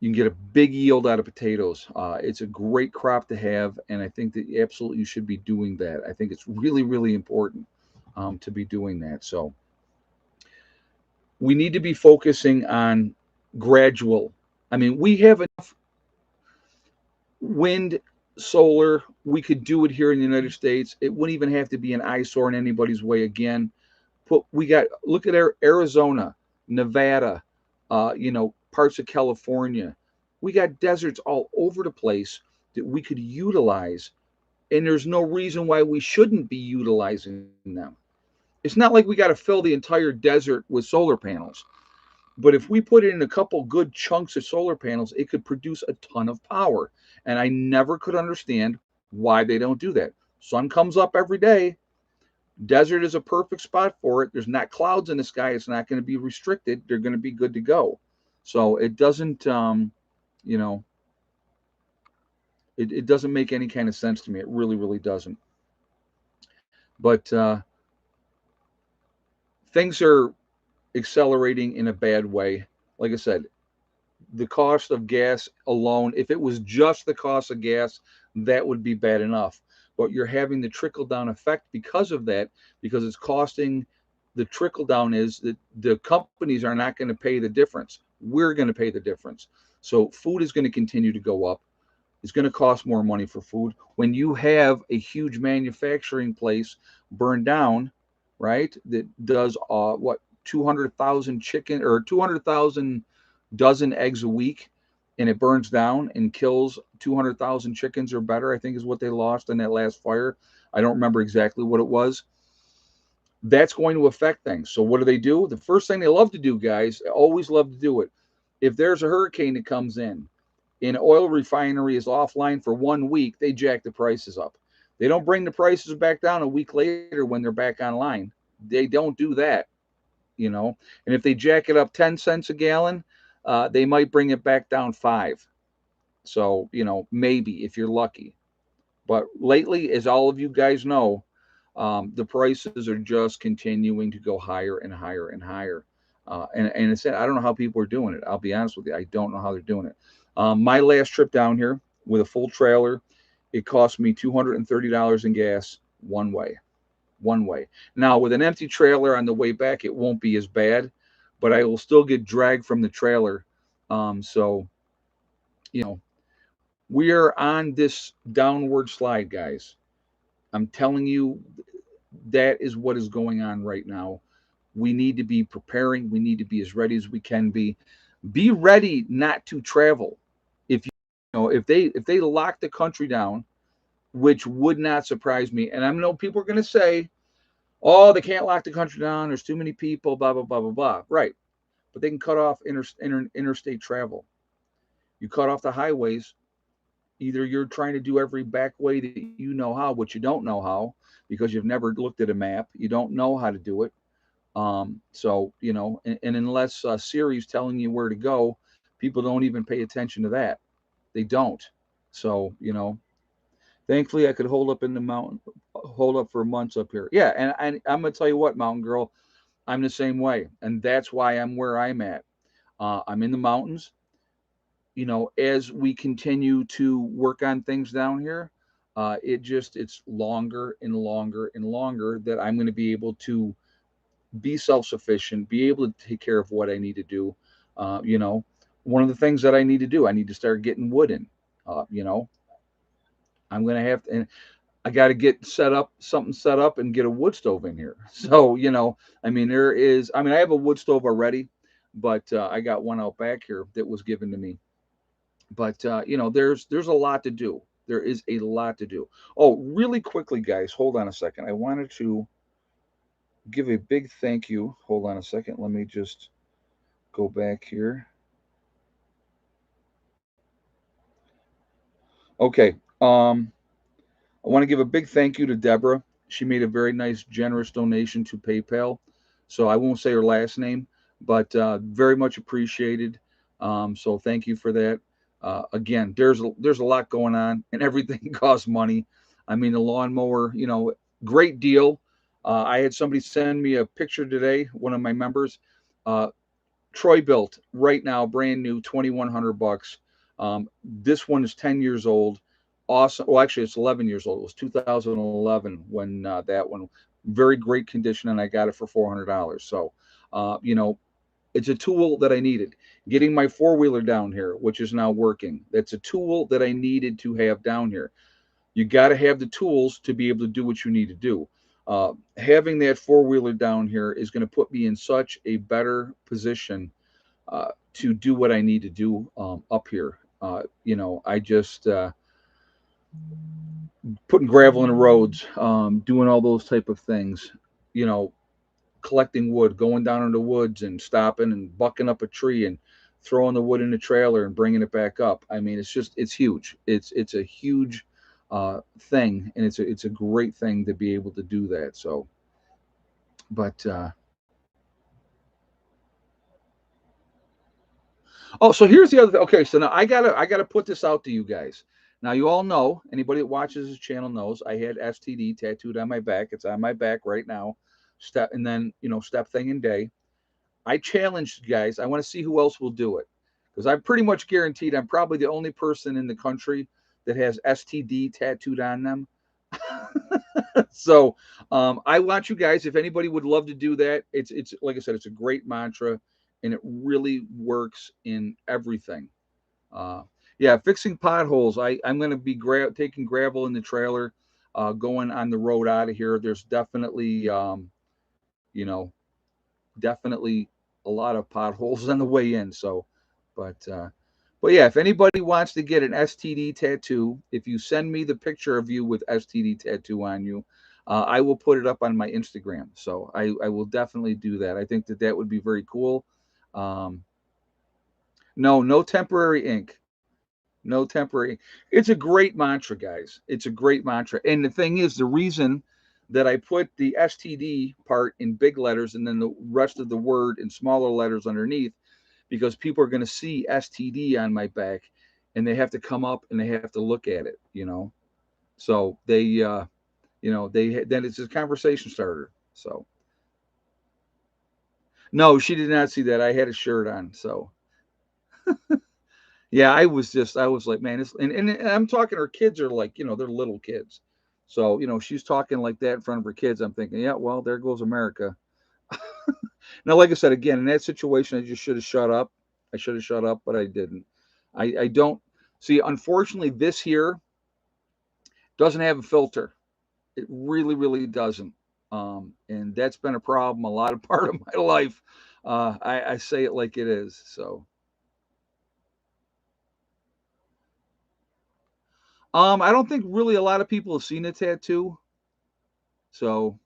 You can get a big yield out of potatoes. It's a great crop to have, and I think that absolutely you should be doing that. I think it's really, really important to be doing that. So we need to be focusing on gradual. I mean, we have enough wind, solar. We could do it here in the United States. It wouldn't even have to be an eyesore in anybody's way again. But look at Arizona, Nevada, parts of California. We got deserts all over the place that we could utilize, and there's no reason why we shouldn't be utilizing them. It's not like we got to fill the entire desert with solar panels, but if we put in a couple good chunks of solar panels, it could produce a ton of power. And I never could understand why they don't do that. Sun comes up every day. Desert is a perfect spot for it. There's not clouds in the sky. It's not going to be restricted. They're going to be good to go. So it doesn't, you know, it doesn't make any kind of sense to me. It really, really doesn't. But things are accelerating in a bad way. Like I said, the cost of gas alone, if it was just the cost of gas, that would be bad enough. But you're having the trickle down effect because of that, because it's costing. The trickle down is that the companies are not going to pay the difference. We're going to pay the difference. So food is going to continue to go up. It's going to cost more money for food. When you have a huge manufacturing place burned down, right, that does what, 200,000 chicken or 200,000 dozen eggs a week, and it burns down and kills 200,000 chickens or better, I think is what they lost in that last fire. I don't remember exactly what it was. That's going to affect things. So what do? The first thing they love to do, guys, always love to do it. If there's a hurricane that comes in, an oil refinery is offline for 1 week, they jack the prices up. They don't bring the prices back down a week later when they're back online. They don't do that, you know. And if they jack it up 10 cents a gallon, they might bring it back down five. So, maybe if you're lucky. But lately, as all of you guys know, the prices are just continuing to go higher and higher and higher. And it's, I don't know how people are doing it. I'll be honest with you. I don't know how they're doing it. My last trip down here with a full trailer, it cost me $230 in gas one way. One way. Now, with an empty trailer on the way back, it won't be as bad, but I will still get dragged from the trailer. So, you know, we are on this downward slide, guys. I'm telling you, that is what is going on right now. We need to be preparing. We need to be as ready as we can be. Be ready not to travel. If if they lock the country down, which would not surprise me. And I know people are going to say, "Oh, they can't lock the country down. There's too many people." Blah blah blah blah blah. Right, but they can cut off interstate travel. You cut off the highways. Either you're trying to do every back way that you know how, which you don't know how because you've never looked at a map. You don't know how to do it. So and unless Siri's telling you where to go, people don't even pay attention to that. They don't. So thankfully I could hold up in the mountain, hold up for months up here. Yeah, and I'm gonna tell you what, Mountain Girl, I'm the same way, and that's why I'm where I'm at. I'm in the mountains. As we continue to work on things down here, it's longer and longer and longer that I'm going to be able to be self-sufficient, be able to take care of what I need to do. Uh, you know, One of the things that I need to do, I need to start getting wood in. Uh, you know, I'm going to have to, and I got to get something set up and get a wood stove in here. So, I have a wood stove already, but I got one out back here that was given to me. But there's a lot to do. There is a lot to do. Oh, really quickly, guys, hold on a second. I wanted to give a big thank you. Hold on a second. Let me just go back here. Okay. I want to give a big thank you to Deborah. She made a very nice, generous donation to PayPal. So I won't say her last name, but very much appreciated. So thank you for that. Again, there's a lot going on, and everything costs money. I mean, the lawnmower, great deal. I had somebody send me a picture today. One of my members, uh, Troy built right now, brand new, 2,100 bucks. This one is 10 years old. Awesome. Well, actually, it's 11 years old. It was 2011 when that one, very great condition, and I got it for $400. So, it's a tool that I needed. Getting my four-wheeler down here, which is now working, that's a tool that I needed to have down here. You got to have the tools to be able to do what you need to do. Having that four-wheeler down here is going to put me in such a better position to do what I need to do up here. I just putting gravel in the roads, doing all those type of things. You know, Collecting wood, going down in the woods and stopping and bucking up a tree and throwing the wood in the trailer and bringing it back up. I mean, it's huge. It's a huge thing, and it's a great thing to be able to do that. So, But oh, so here's the other thing. Okay, so now I gotta put this out to you guys. Now you all know, anybody that watches this channel knows I had STD tattooed on my back. It's on my back right now. Step and then step thing and day. I challenged you guys. I want to see who else will do it. Because I'm pretty much guaranteed I'm probably the only person in the country that has STD tattooed on them. So I want you guys, if anybody would love to do that, it's like I said, it's a great mantra and it really works in everything. Uh, yeah, fixing potholes. I'm going to be taking gravel in the trailer, going on the road out of here. There's definitely, you know, definitely a lot of potholes on the way in. So, but yeah, if anybody wants to get an STD tattoo, if you send me the picture of you with STD tattoo on you, I will put it up on my Instagram. So I will definitely do that. I think that that would be very cool. Um, no temporary ink. No temporary. It's a great mantra, guys. It's a great mantra. And the thing is, the reason that I put the STD part in big letters and then the rest of the word in smaller letters underneath, because people are going to see STD on my back and they have to come up and they have to look at it. So they then it's a conversation starter. So no, she did not see that. I had a shirt on. So yeah, I was like, man, and I'm talking, her kids are like, they're little kids. So, she's talking like that in front of her kids. I'm thinking, yeah, well, there goes America. Now, like I said, again, in that situation, I just should have shut up. I should have shut up, but I didn't. I don't see, unfortunately, this here doesn't have a filter. It really, really doesn't. And that's been a problem a lot of part of my life. I say it like it is. So, I don't think really a lot of people have seen a tattoo. So,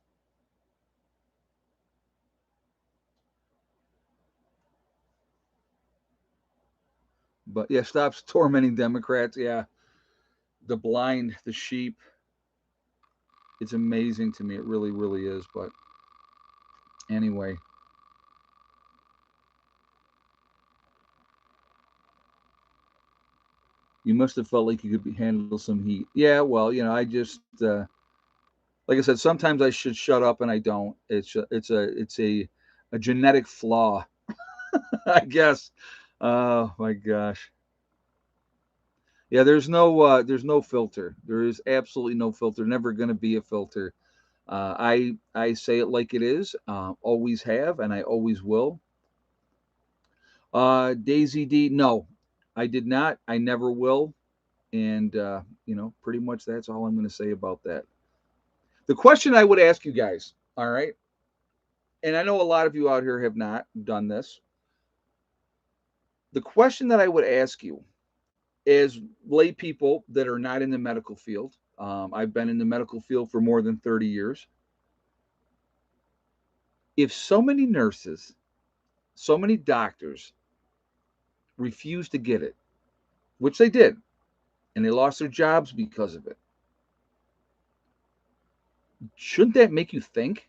but yeah, stops tormenting Democrats. Yeah, the blind, the sheep. It's amazing to me. It really, really is. But anyway, you must have felt like you could handle some heat. Yeah, well, I just like I said, sometimes I should shut up and I don't. It's a genetic flaw, I guess. Oh my gosh. Yeah, there's no filter. There is absolutely no filter. Never going to be a filter. I say it like it is. Always have, and I always will. Daisy D, no, I did not. I never will. And pretty much that's all I'm going to say about that. The question I would ask you guys, all right, and I know a lot of you out here have not done this. The question that I would ask you is, lay people that are not in the medical field. I've been in the medical field for more than 30 years. If so many nurses, so many doctors refused to get it, which they did, and they lost their jobs because of it, shouldn't that make you think?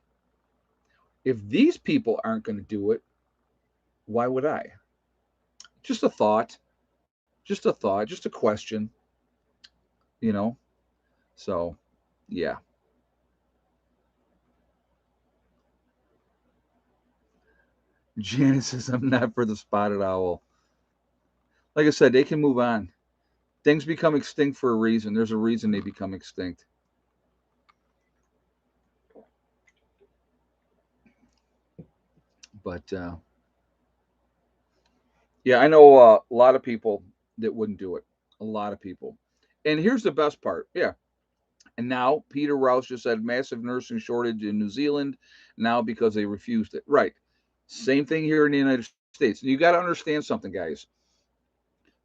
If these people aren't going to do it, why would I? Just a thought, just a thought, just a question, you know? So, yeah. Janice says, I'm not for the spotted owl. Like I said, they can move on. Things become extinct for a reason. There's a reason they become extinct. But yeah, I know a lot of people that wouldn't do it. A lot of people. And here's the best part. Yeah. And now Peter Rouse just said massive nursing shortage in New Zealand now because they refused it. Right. Same thing here in the United States. And you got to understand something, guys.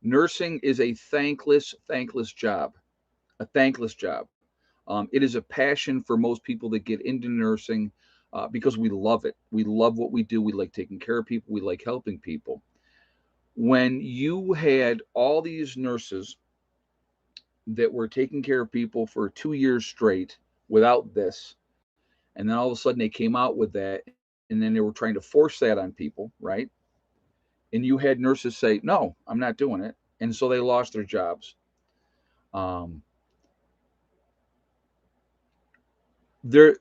Nursing is a thankless job. A thankless job. It is a passion for most people that get into nursing because we love it. We love what we do. We like taking care of people. We like helping people. When you had all these nurses that were taking care of people for 2 years straight without this, And then all of a sudden they came out with that, and then they were trying to force that on people, right? And you had nurses say, "No, I'm not doing it," and so they lost their jobs. Um, their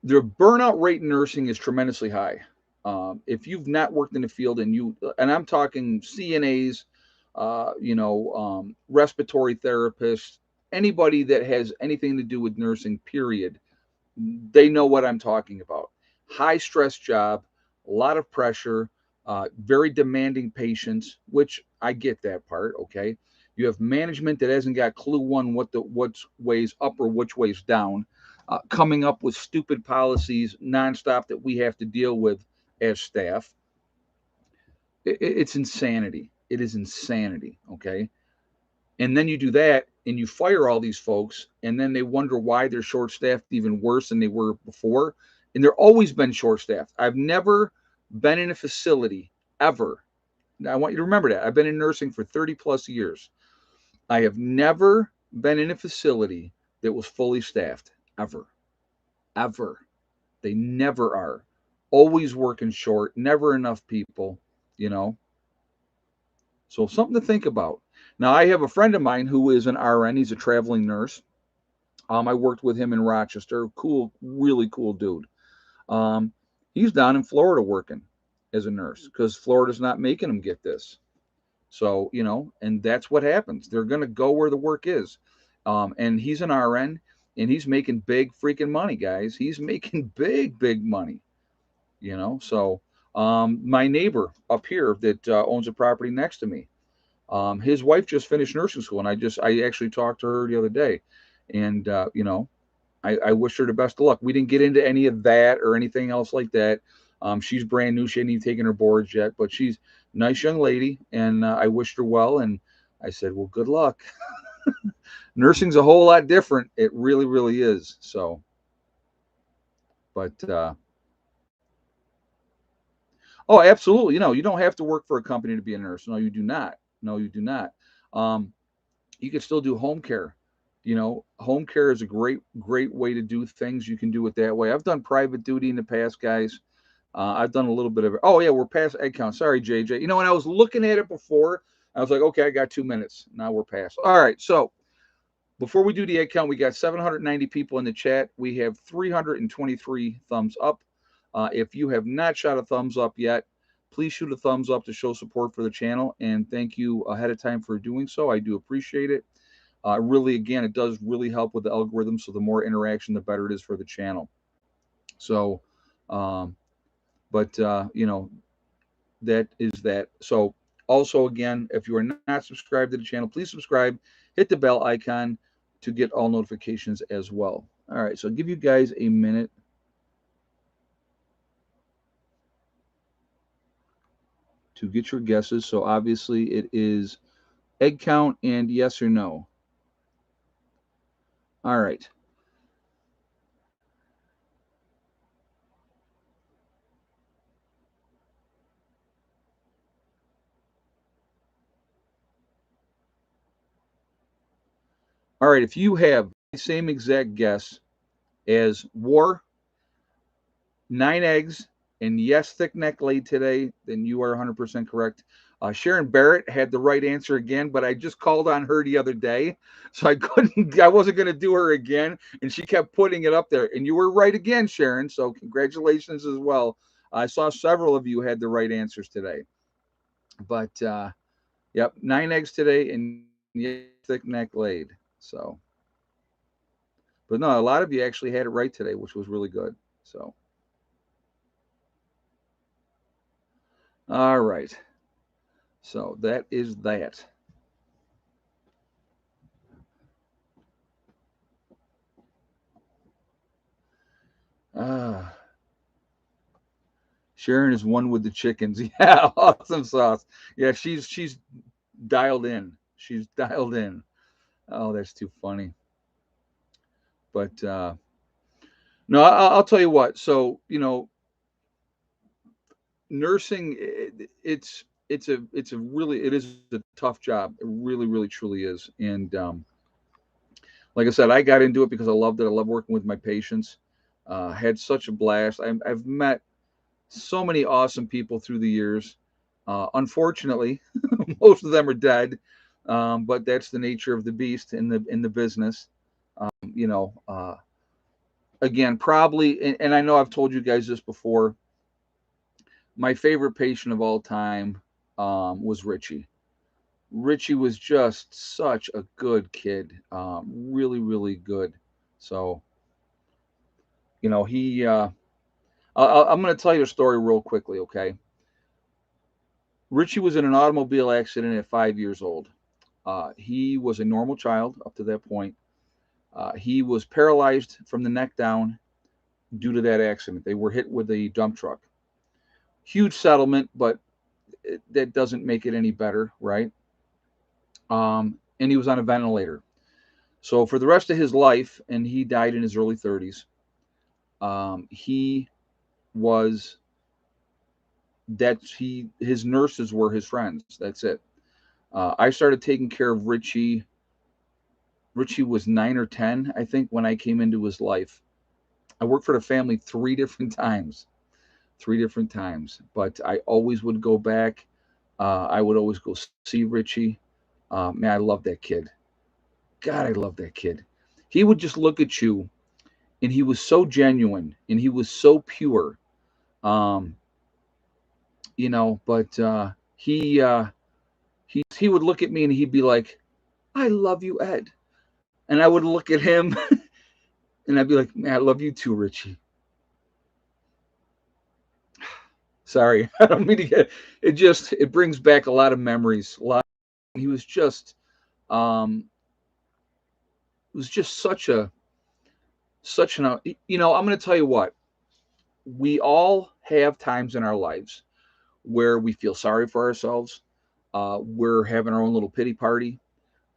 their burnout rate in nursing is tremendously high. If you've not worked in the field, and I'm talking CNAs, respiratory therapists, anybody that has anything to do with nursing, period, they know what I'm talking about. High stress job, a lot of pressure, very demanding patients, which I get that part. Okay, you have management that hasn't got clue one what's ways up or which ways down, coming up with stupid policies nonstop that we have to deal with as staff. It's insanity. It is insanity. Okay, and then you do that and you fire all these folks, and then they wonder why they're short staffed even worse than they were before. And they're always been short staffed. I've never been in a facility ever. Now, I want you to remember that. I've been in nursing for 30 plus years. I have never been in a facility that was fully staffed ever. Ever. They never are. Always working short, never enough people, you know. So something to think about. Now, I have a friend of mine who is an RN. He's a traveling nurse. I worked with him in Rochester. Cool, really cool dude. Um, he's down in Florida working as a nurse because Florida's not making him get this. So, and that's what happens. They're going to go where the work is. And he's an RN and he's making big freaking money, guys. He's making big, big money, So, my neighbor up here that owns a property next to me, his wife just finished nursing school, and I actually talked to her the other day, and I wish her the best of luck. We didn't get into any of that or anything else like that. She's brand new; she hadn't even taken her boards yet, but she's a nice young lady, and I wished her well. And I said, "Well, good luck." Nursing's a whole lot different. It really, really is. So, but oh, absolutely. You don't have to work for a company to be a nurse. No, you do not. No, you do not. Um, you can still do home care. Home care is a great, great way to do things. You can do it that way. I've done private duty in the past, guys. I've done a little bit of it. Oh, yeah, we're past egg count. Sorry, JJ. When I was looking at it before, I was like, okay, I got 2 minutes. Now we're past. All right. So before we do the egg count, we got 790 people in the chat. We have 323 thumbs up. If you have not shot a thumbs up yet, please shoot a thumbs up to show support for the channel. And thank you ahead of time for doing so. I do appreciate it. Really, again, it does really help with the algorithm. So the more interaction, the better it is for the channel. So, but that is that. So also, again, if you are not subscribed to the channel, please subscribe, hit the bell icon to get all notifications as well. All right, so I'll give you guys a minute to get your guesses. So obviously it is egg count and yes or no. All right. All right, if you have the same exact guess as War, 9 eggs, and yes, thick neck laid today, then you are 100% correct. Sharon Barrett had the right answer again, but I just called on her the other day, so I wasn't going to do her again, and she kept putting it up there. And you were right again, Sharon, so congratulations as well. I saw several of you had the right answers today. But, yep, 9 eggs today, and yes, thick neck laid. So, but no, a lot of you actually had it right today, which was really good. So, all right. So that is that. Ah, Sharon is one with the chickens. Yeah, awesome sauce. Yeah, she's dialed in. She's dialed in. Oh, that's too funny. But no, I'll tell you what. So nursing, it is a tough job. It really, really, truly is. And like I said, I got into it because I loved it. I love working with my patients. Had such a blast. I've met so many awesome people through the years. Unfortunately, most of them are dead, but that's the nature of the beast in the business. You know, again, probably, and I know I've told you guys this before. My favorite patient of all time was Richie. Richie was just such a good kid, really, really good. So, you know, I'm going to tell you a story real quickly, okay? Richie was in an automobile accident at 5 years old. He was a normal child up to that point. He was paralyzed from the neck down due to that accident. They were hit with a dump truck. Huge settlement, but that doesn't make it any better, right? And he was on a ventilator. So for the rest of his life, and he died in his early 30s, he was his nurses were his friends. That's it. I started taking care of Richie. Richie was 9 or 10, I think, when I came into his life. I worked for the family three different times, but I always would go back. I would always go see Richie. Man, I love that kid. God, I love that kid. He would just look at you, and he was so genuine, and he was so pure. Um, but he would look at me and he'd be like, "I love you, Ed," and I would look at him and I'd be like, "Man, I love you too, Richie." Sorry, I don't mean to get it. It brings back a lot of memories. A lot. He um, was just such an. I'm going to tell you what. We all have times in our lives where we feel sorry for ourselves. We're having our own little pity party.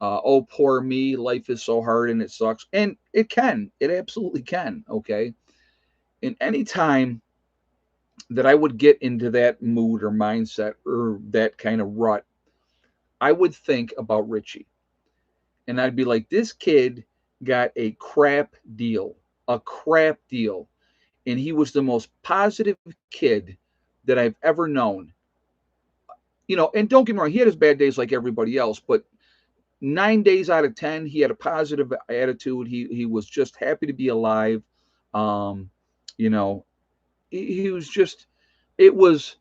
Oh, poor me. Life is so hard and it sucks. And it can. It absolutely can. Okay. And any time that I would get into that mood or mindset or that kind of rut, I would think about Richie. And I'd be like, this kid got a crap deal. And he was the most positive kid that I've ever known. And don't get me wrong, he had his bad days like everybody else, but 9 days out of 10, he had a positive attitude. He was just happy to be alive. Um, you know, he was just, it was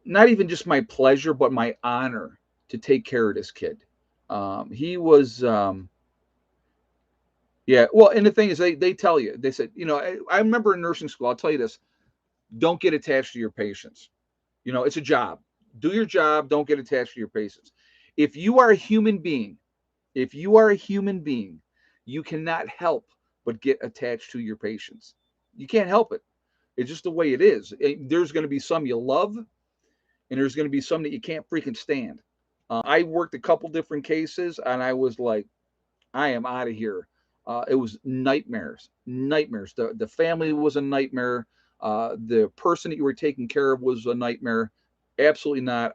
not even just my pleasure, but my honor to take care of this kid. He was, yeah. Well, and the thing is, they tell you, they said, I remember in nursing school, I'll tell you this: don't get attached to your patients. It's a job. Do your job. Don't get attached to your patients. If you are a human being, if you are a human being, you cannot help but get attached to your patients. You can't help it. It's just the way it is. There's going to be some you love, and there's going to be some that you can't freaking stand. I worked a couple different cases, and I was like, I am out of here. It was nightmares, nightmares. The family was a nightmare. The person that you were taking care of was a nightmare. Absolutely not.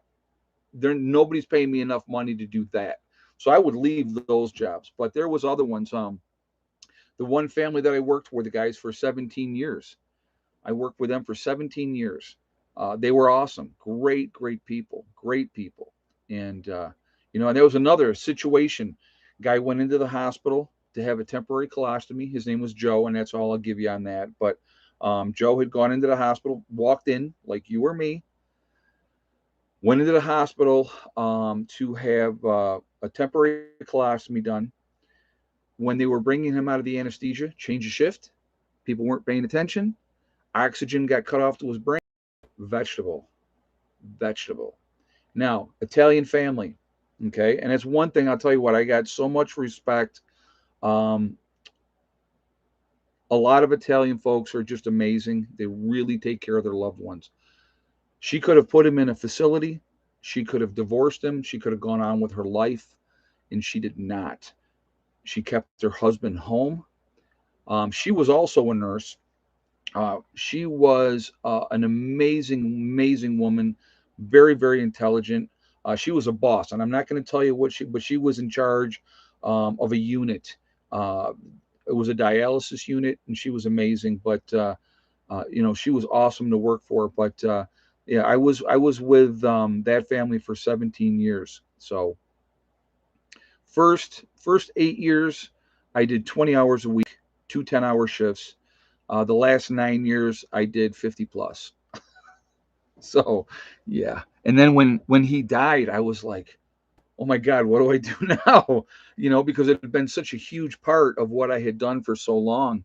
Nobody's paying me enough money to do that. So I would leave those jobs. But there was other ones. The one family that I worked with, the guys for 17 years. I worked with them for 17 years. They were awesome, great, great people, great people. And and there was another situation. Guy went into the hospital to have a temporary colostomy. His name was Joe, and that's all I'll give you on that. But Joe had gone into the hospital, walked in like you or me, went into the hospital to have a temporary colostomy done. When they were bringing him out of the anesthesia, change of shift, people weren't paying attention. Oxygen got cut off to his brain. Vegetable, vegetable. Now, Italian family, okay? And it's one thing, I'll tell you what, I got so much respect. Um, a lot of Italian folks are just amazing. They really take care of their loved ones. She could have put him in a facility. She could have divorced him. She could have gone on with her life, and she did not. She kept her husband home. She was also a nurse. She was an amazing, amazing woman, very, very intelligent. She was a boss, and I'm not going to tell you but she was in charge of a unit. Uh, it was a dialysis unit, and she was amazing. But she was awesome to work for. But yeah, I was with that family for 17 years. So first 8 years, I did 20 hours a week, 2 10-hour shifts. The last 9 years, I did 50 plus. So yeah, and then when he died, I was like, oh my God, what do I do now? Because it had been such a huge part of what I had done for so long.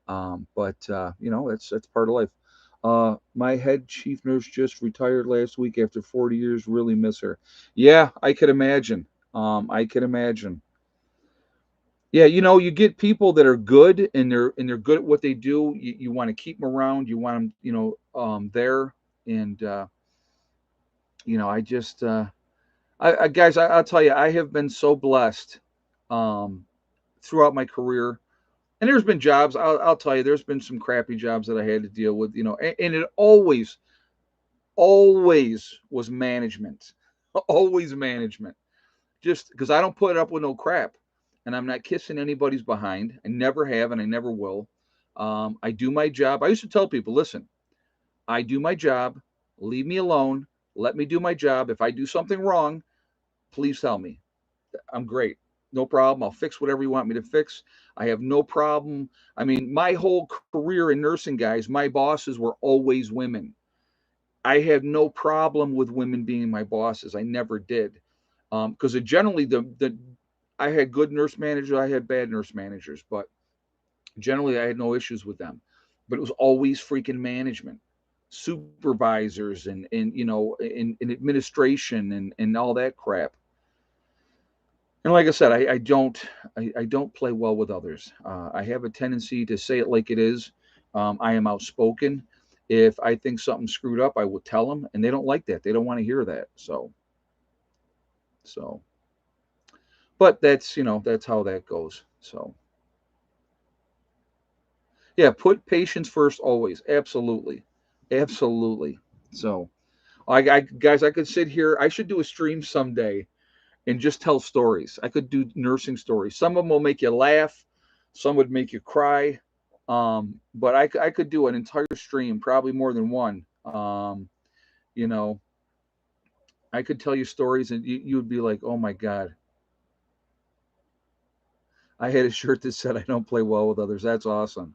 But that's part of life. My head chief nurse just retired last week after 40 years. Really miss her. Yeah, I could imagine. I could imagine. Yeah, you get people that are good and they're good at what they do. You want to keep them around. You want them, there. And I just, guys, I'll tell you, I have been so blessed um, throughout my career. And there's been jobs. I'll tell you, there's been some crappy jobs that I had to deal with. And it always was management, always management. Just because I don't put up with no crap, and I'm not kissing anybody's behind. I never have, and I never will. I do my job. I used to tell people, listen, I do my job. Leave me alone. Let me do my job. If I do something wrong, please tell me. I'm great. No problem. I'll fix whatever you want me to fix. I have no problem. I mean, my whole career in nursing, guys, my bosses were always women. I had no problem with women being my bosses. I never did. Because generally, the I had good nurse managers, I had bad nurse managers, but generally I had no issues with them. But it was always freaking management, supervisors, and administration and all that crap. And like I said, I don't play well with others. I have a tendency to say it like it is. I am outspoken. If I think something's screwed up, I will tell them, and they don't like that. They don't want to hear that. So, but that's how that goes. So, yeah, put patients first always. Absolutely, absolutely. So, guys, I could sit here. I should do a stream someday and just tell stories. I could do nursing stories. Some of them will make you laugh, some would make you cry. But I could do an entire stream, probably more than one. You know, I could tell you stories and you would be like, oh my God. I had a shirt that said, I don't play well with others. That's awesome.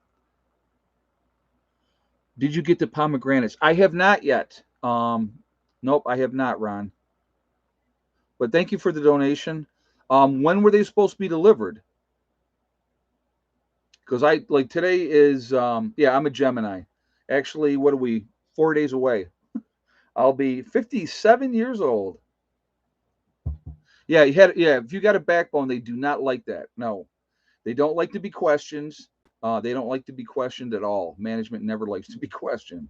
Did you get the pomegranates? I have not yet. Nope, I have not, Ron. But thank you for the donation. When were they supposed to be delivered? Because I like today is yeah, I'm a Gemini. Actually, what are we? 4 days away. I'll be 57 years old. Yeah, if you got a backbone, they do not like that. No. They don't like to be questioned. They don't like to be questioned at all. Management never likes to be questioned.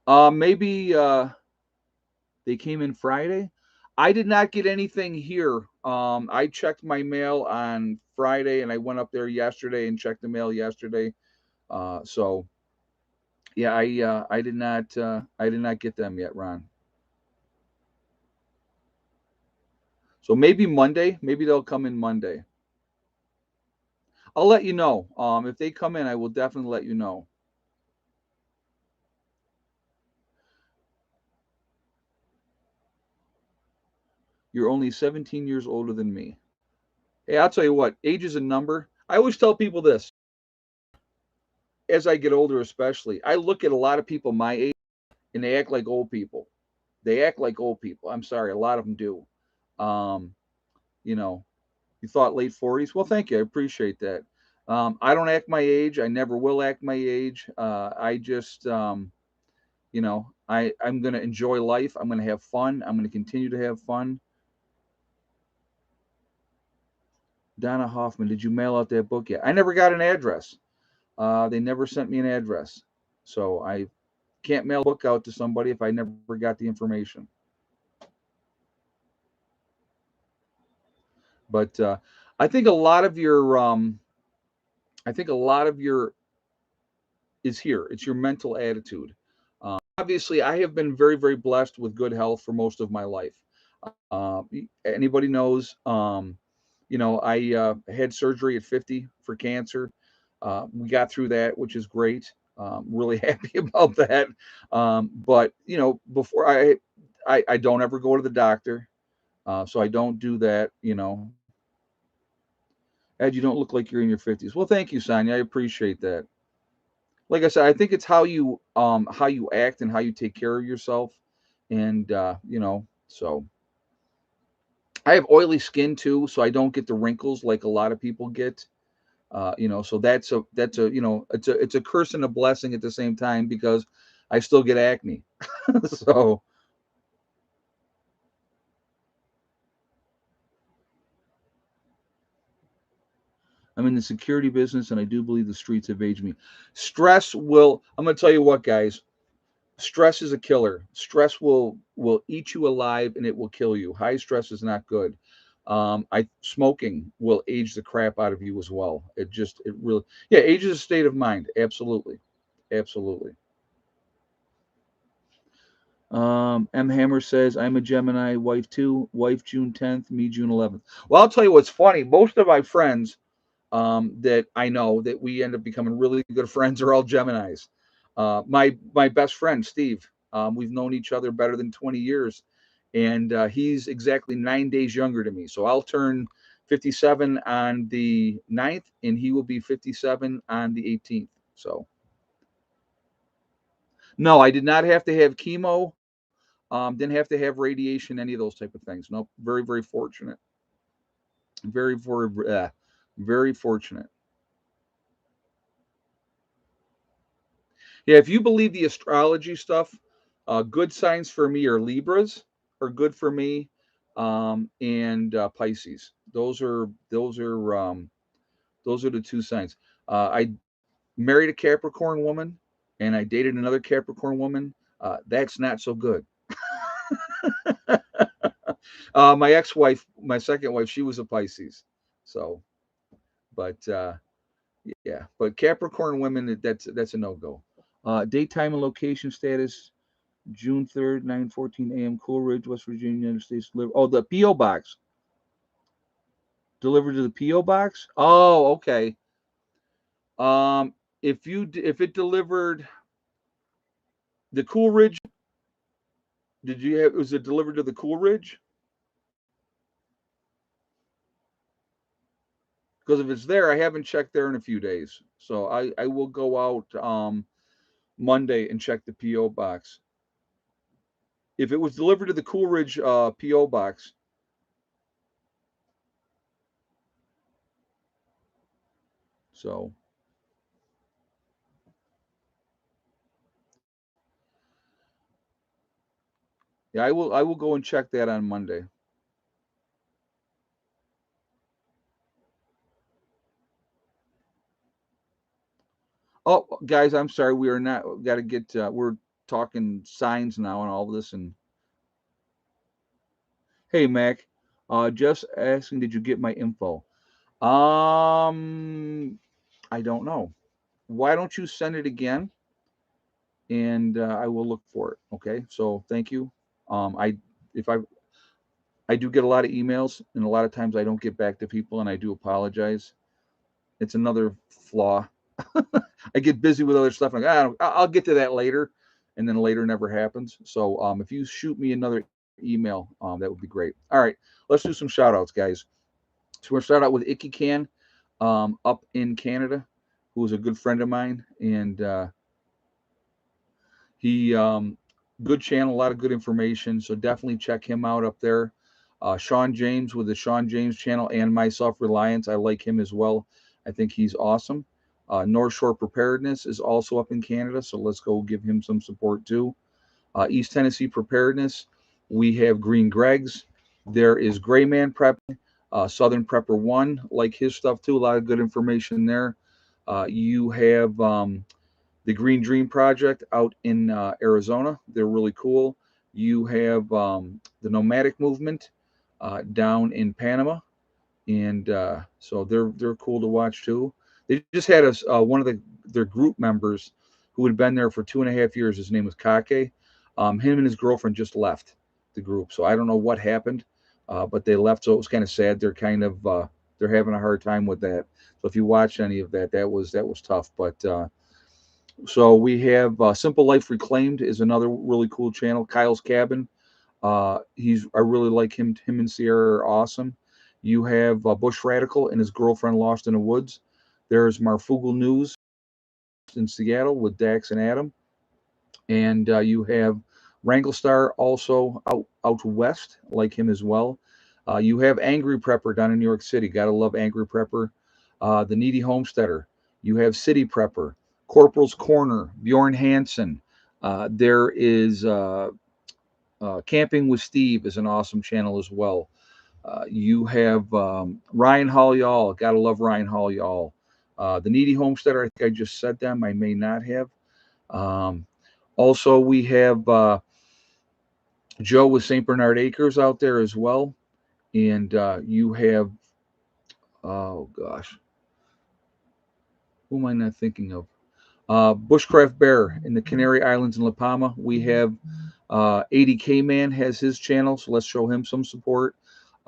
Maybe they came in Friday. I did not get anything here. I checked my mail on Friday, and I went up there yesterday and checked the mail yesterday. So yeah, I did not get them yet, Ron. So maybe Monday. Maybe they'll come in Monday. I'll let you know. If they come in, I will definitely let you know. You're only 17 years older than me. Hey, I'll tell you what, age is a number. I always tell people this as I get older, especially. I look at a lot of people my age and they act like old people. They act like old people. I'm sorry, a lot of them do. Um, you know, you thought late 40s. Well, thank you. I appreciate that. I don't act my age. I never will act my age. I just, I'm going to enjoy life. I'm going to have fun. I'm going to continue to have fun. Donna Hoffman, did you mail out that book yet? I never got an address. They never sent me an address. So I can't mail a book out to somebody if I never got the information. But I think a lot of your, I think a lot of your is here. It's your mental attitude. Obviously, I have been very, very blessed with good health for most of my life. Uh, Anybody knows? I had surgery at 50 for cancer. We got through that, which is great. Really happy about that. But before I don't ever go to the doctor, so I don't do that. Ed, you don't look like you're in your 50s. Well, thank you, Sonia. I appreciate that. Like I said, I think it's how you act and how you take care of yourself, and so I have oily skin too, so I don't get the wrinkles like a lot of people get. So it's a curse and a blessing at the same time because I still get acne. So I'm in the security business, and I do believe the streets have aged me. I'm going to tell you what, guys. Stress is a killer. Stress will eat you alive, and it will kill you. High stress is not good. I Smoking will age the crap out of you as well. It really, yeah, age is a state of mind. Absolutely, absolutely. M Hammer says, I'm a Gemini, wife too, wife June 10th, me June 11th. Well, I'll tell you what's funny. Most of my friends that I know that we end up becoming really good friends are all Geminis. My best friend, Steve, we've known each other better than 20 years, and he's exactly 9 days younger than me. So I'll turn 57 on the 9th, and he will be 57 on the 18th. So, no, I did not have to have chemo. Didn't have to have radiation, any of those type of things. Nope. Very, very fortunate. Very, very fortunate. Yeah, if you believe the astrology stuff, good signs for me are Libras are good for me, and Pisces. Those are the two signs. I married a Capricorn woman, and I dated another Capricorn woman. That's not so good. My ex-wife, my second wife, she was a Pisces. So, but but Capricorn women, that's a no-go. Daytime and location status: June 3rd, 9:14 a.m. Cool Ridge, West Virginia, United States. Oh, the PO box delivered to the PO box. Oh, okay. If it delivered the Cool Ridge, was it delivered to the Cool Ridge? Because if it's there, I haven't checked there in a few days. So I will go out Monday and check the PO box. If it was delivered to the Cool Ridge PO box, so yeah, I will go and check that on Monday. Oh, guys, I'm sorry. We are not got to get. We're talking signs now and all this. And hey, Mac, just asking, did you get my info? Um, I don't know. Why don't you send it again, and I will look for it. Okay. So thank you. I if I do get a lot of emails, and a lot of times I don't get back to people, and I do apologize. It's another flaw. I get busy with other stuff. And I'll get to that later, and then later never happens. So if you shoot me another email, that would be great. All right, let's do some shout outs, guys. So we're gonna start out with Icky Can, up in Canada, who is a good friend of mine, and he good channel, a lot of good information. So definitely check him out up there. Sean James with the Sean James channel and My Self Reliance. I like him as well. I think he's awesome. North Shore Preparedness is also up in Canada, so let's go give him some support too. East Tennessee Preparedness, we have Green Greg's. There is Gray Man Prep, Southern Prepper One, like his stuff too. A lot of good information there. You have the Green Dream Project out in Arizona. They're really cool. You have the Nomadic Movement down in Panama, and so they're cool to watch too. They just had one of their group members who had been there for 2.5 years. His name was Kake. Him and his girlfriend just left the group, so I don't know what happened, but they left. So it was kind of sad. They're kind of they're having a hard time with that. So if you watch any of that, that was tough. But so we have Simple Life Reclaimed is another really cool channel. Kyle's Cabin. I really like him. Him and Sierra are awesome. You have Bush Radical and his girlfriend Lost in the Woods. There's Marfugal News in Seattle with Dax and Adam, and you have Wrangle Star also out west, like him as well. You have Angry Prepper down in New York City. Gotta love Angry Prepper. The Needy Homesteader. You have City Prepper, Corporal's Corner, Bjorn Hansen. There is Camping with Steve is an awesome channel as well. You have Ryan Hall Y'all. Gotta love Ryan Hall Y'all. The Needy Homesteader, I think I just said them. I may not have. Um, Also, we have Joe with St. Bernard Acres out there as well. And you have, oh gosh, who am I not thinking of? Bushcraft Bear in the Canary Islands in La Palma. We have 80K Man has his channel, so let's show him some support.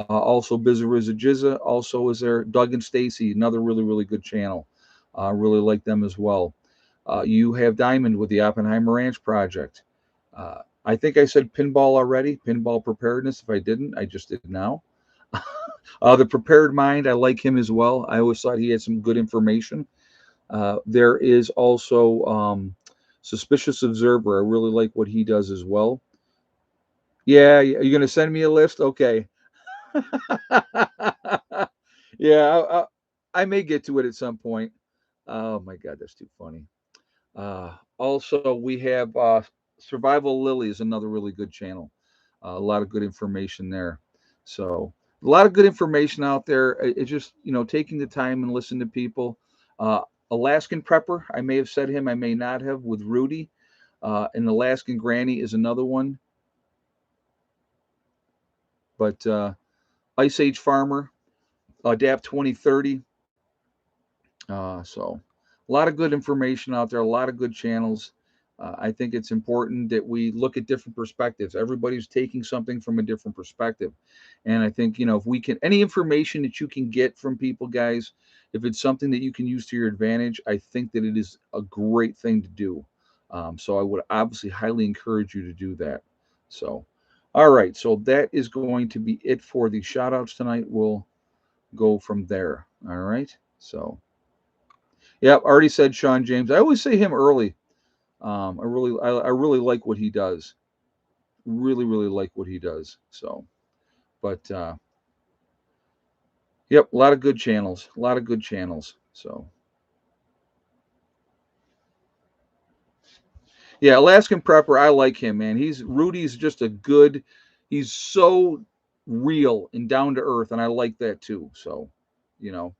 Also, Bizarrizza Jizza also is there. Doug and Stacy, another really, really good channel. Really like them as well. You have Diamond with the Oppenheimer Ranch Project. I think I said Pinball already, Pinball Preparedness. If I didn't, I just did now. The Prepared Mind, I like him as well. I always thought he had some good information. There is also Suspicious Observer. I really like what he does as well. Yeah, are you going to send me a list? Okay. Yeah, I may get to it at some point. Oh my God, that's too funny. Also, we have Survival Lily is another really good channel. A lot of good information there. So a lot of good information out there. It's just taking the time and listen to people. Uh, Alaskan Prepper, I may have said him, I may not have, with Rudy. And Alaskan Granny is another one. But Ice Age Farmer, Adapt 2030. So a lot of good information out there, a lot of good channels. I think it's important that we look at different perspectives. Everybody's taking something from a different perspective. And I think, if we can, any information that you can get from people, guys, if it's something that you can use to your advantage, I think that it is a great thing to do. So I would obviously highly encourage you to do that. So, all right. So that is going to be it for the shout outs tonight. We'll go from there. All right. So, yeah, already said Sean James. I always say him early. I really like what he does. Really, really like what he does. So, but yep, a lot of good channels. A lot of good channels. So, yeah, Alaskan Prepper. I like him, man. Rudy's just a good. He's so real and down to earth, and I like that too. So, you know.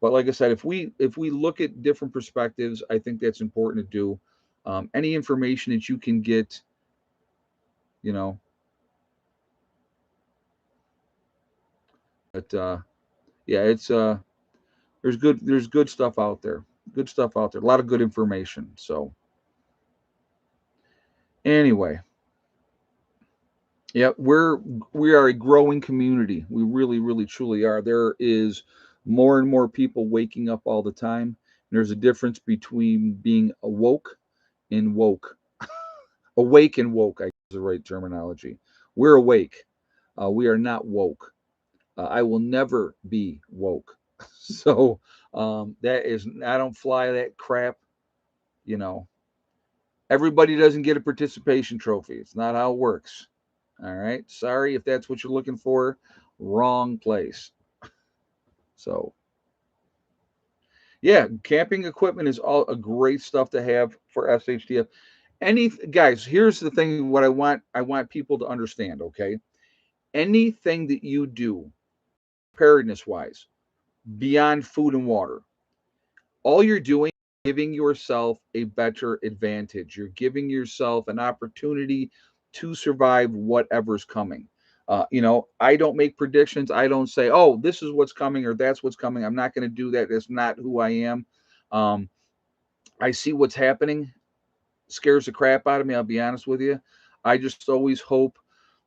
But like I said, if we look at different perspectives, I think that's important to do. Any information that you can get, you know. But yeah, it's there's good stuff out there. Good stuff out there. A lot of good information. So anyway, yeah, we are a growing community. We really, really, truly are. There is more and more people waking up all the time. There's a difference between being awoke and woke. Awake and woke, I guess is the right terminology. We're awake. We are not woke. I will never be woke. So that is, I don't fly that crap. You know, everybody doesn't get a participation trophy. It's not how it works. All right. Sorry if that's what you're looking for. Wrong place. So yeah, camping equipment is all a great stuff to have for SHTF. Any guys, here's the thing. What I want people to understand. Okay, anything that you do, preparedness wise, beyond food and water, all you're doing is giving yourself a better advantage. You're giving yourself an opportunity to survive whatever's coming. I don't make predictions. I don't say, oh, this is what's coming or that's what's coming. I'm not going to do that. That's not who I am. Um, I see what's happening, scares the crap out of me. I'll be honest with you. I just always hope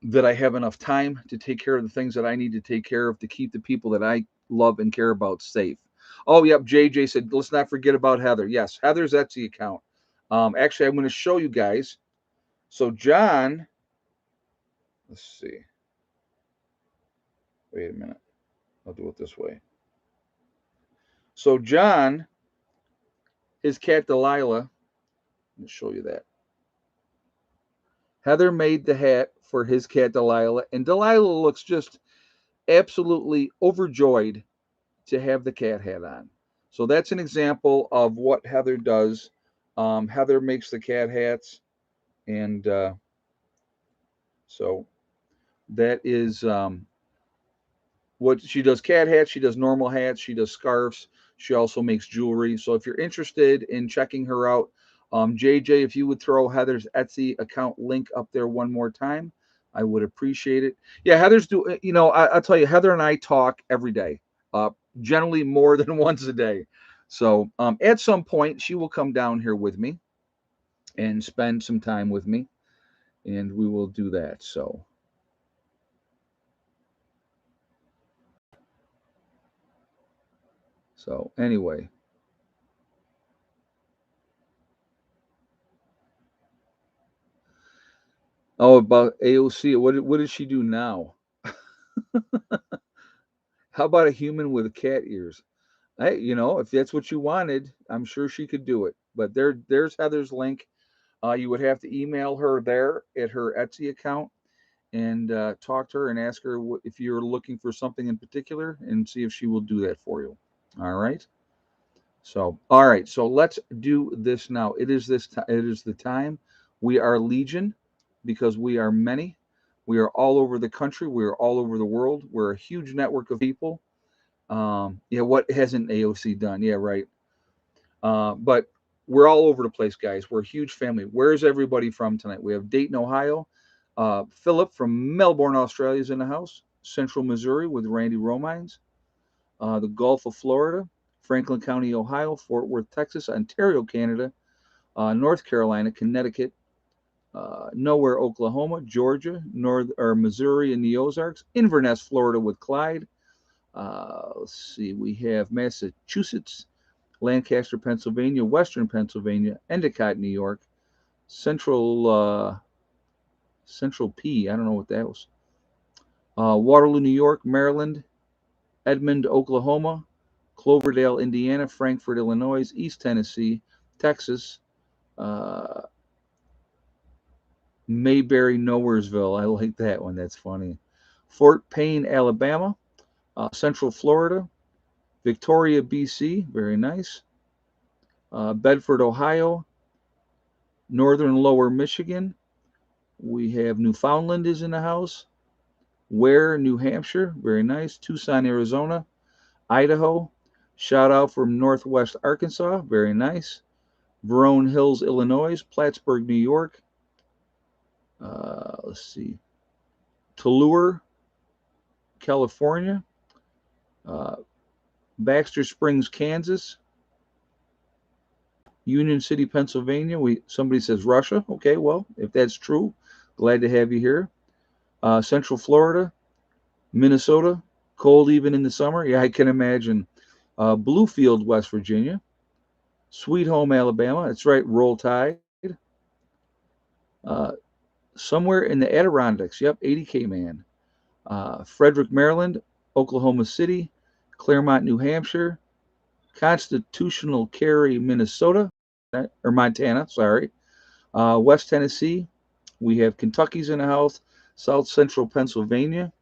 that I have enough time to take care of the things that I need to take care of to keep the people that I love and care about safe. Oh, yep. JJ said, let's not forget about Heather. Yes, Heather's Etsy account. Actually, I'm going to show you guys. So, John, let's see. Wait a minute. I'll do it this way. So, John, his cat Delilah, let me show you that. Heather made the hat for his cat Delilah, and Delilah looks just absolutely overjoyed to have the cat hat on. So that's an example of what Heather does. Heather makes the cat hats, and so that is what she does. Cat hats, she does normal hats, she does scarves, she also makes jewelry. So if you're interested in checking her out, JJ, if you would throw Heather's Etsy account link up there one more time, I would appreciate it. Yeah, Heather's do. I'll tell you, Heather and I talk every day, generally more than once a day. So at some point, she will come down here with me and spend some time with me, and we will do that. So anyway. Oh, about AOC. What does she do now? How about a human with cat ears? Hey, if that's what you wanted, I'm sure she could do it. But there's Heather's link. You would have to email her there at her Etsy account and talk to her and ask her if you're looking for something in particular and see if she will do that for you. All right. So, all right. So let's do this now. It is it is the time. We are legion because we are many. We are all over the country. We are all over the world. We're a huge network of people. Yeah, what hasn't AOC done? Yeah, right. But we're all over the place, guys. We're a huge family. Where's everybody from tonight? We have Dayton, Ohio. Philip from Melbourne, Australia is in the house. Central Missouri with Randy Romines. The Gulf of Florida. Franklin County, Ohio. Fort Worth, Texas. Ontario, Canada. North Carolina, Connecticut. Nowhere, Oklahoma. Georgia. Missouri and the Ozarks. Inverness, Florida with Clyde. Let's see. We have Massachusetts. Lancaster, Pennsylvania, Western Pennsylvania, Endicott, New York, Central P. I don't know what that was. Waterloo, New York, Maryland, Edmond, Oklahoma, Cloverdale, Indiana, Frankfort, Illinois, East Tennessee, Texas, uh, Mayberry, Nowheresville. I like that one. That's funny. Fort Payne, Alabama, Central Florida, Victoria, BC. Very nice. Bedford, Ohio, Northern Lower Michigan. We have Newfoundland is in the house. Ware, New Hampshire. Very nice. Tucson, Arizona. Idaho. Shout out from Northwest Arkansas. Very nice. Verone Hills, Illinois. Plattsburgh, New York. Let's see. Tulare, California. Uh, Baxter Springs, Kansas. Union City, Pennsylvania. Somebody says Russia. Okay, well, if that's true, glad to have you here. Central Florida, Minnesota, cold even in the summer. Yeah, I can imagine. Bluefield, West Virginia. Sweet Home, Alabama. That's right, Roll Tide. Uh, Somewhere in the Adirondacks. Yep, 80K man. Frederick, Maryland. Oklahoma City. Claremont, New Hampshire. Constitutional Carey, Minnesota. Or Montana, sorry. West Tennessee. We have Kentucky's in the house. South Central Pennsylvania.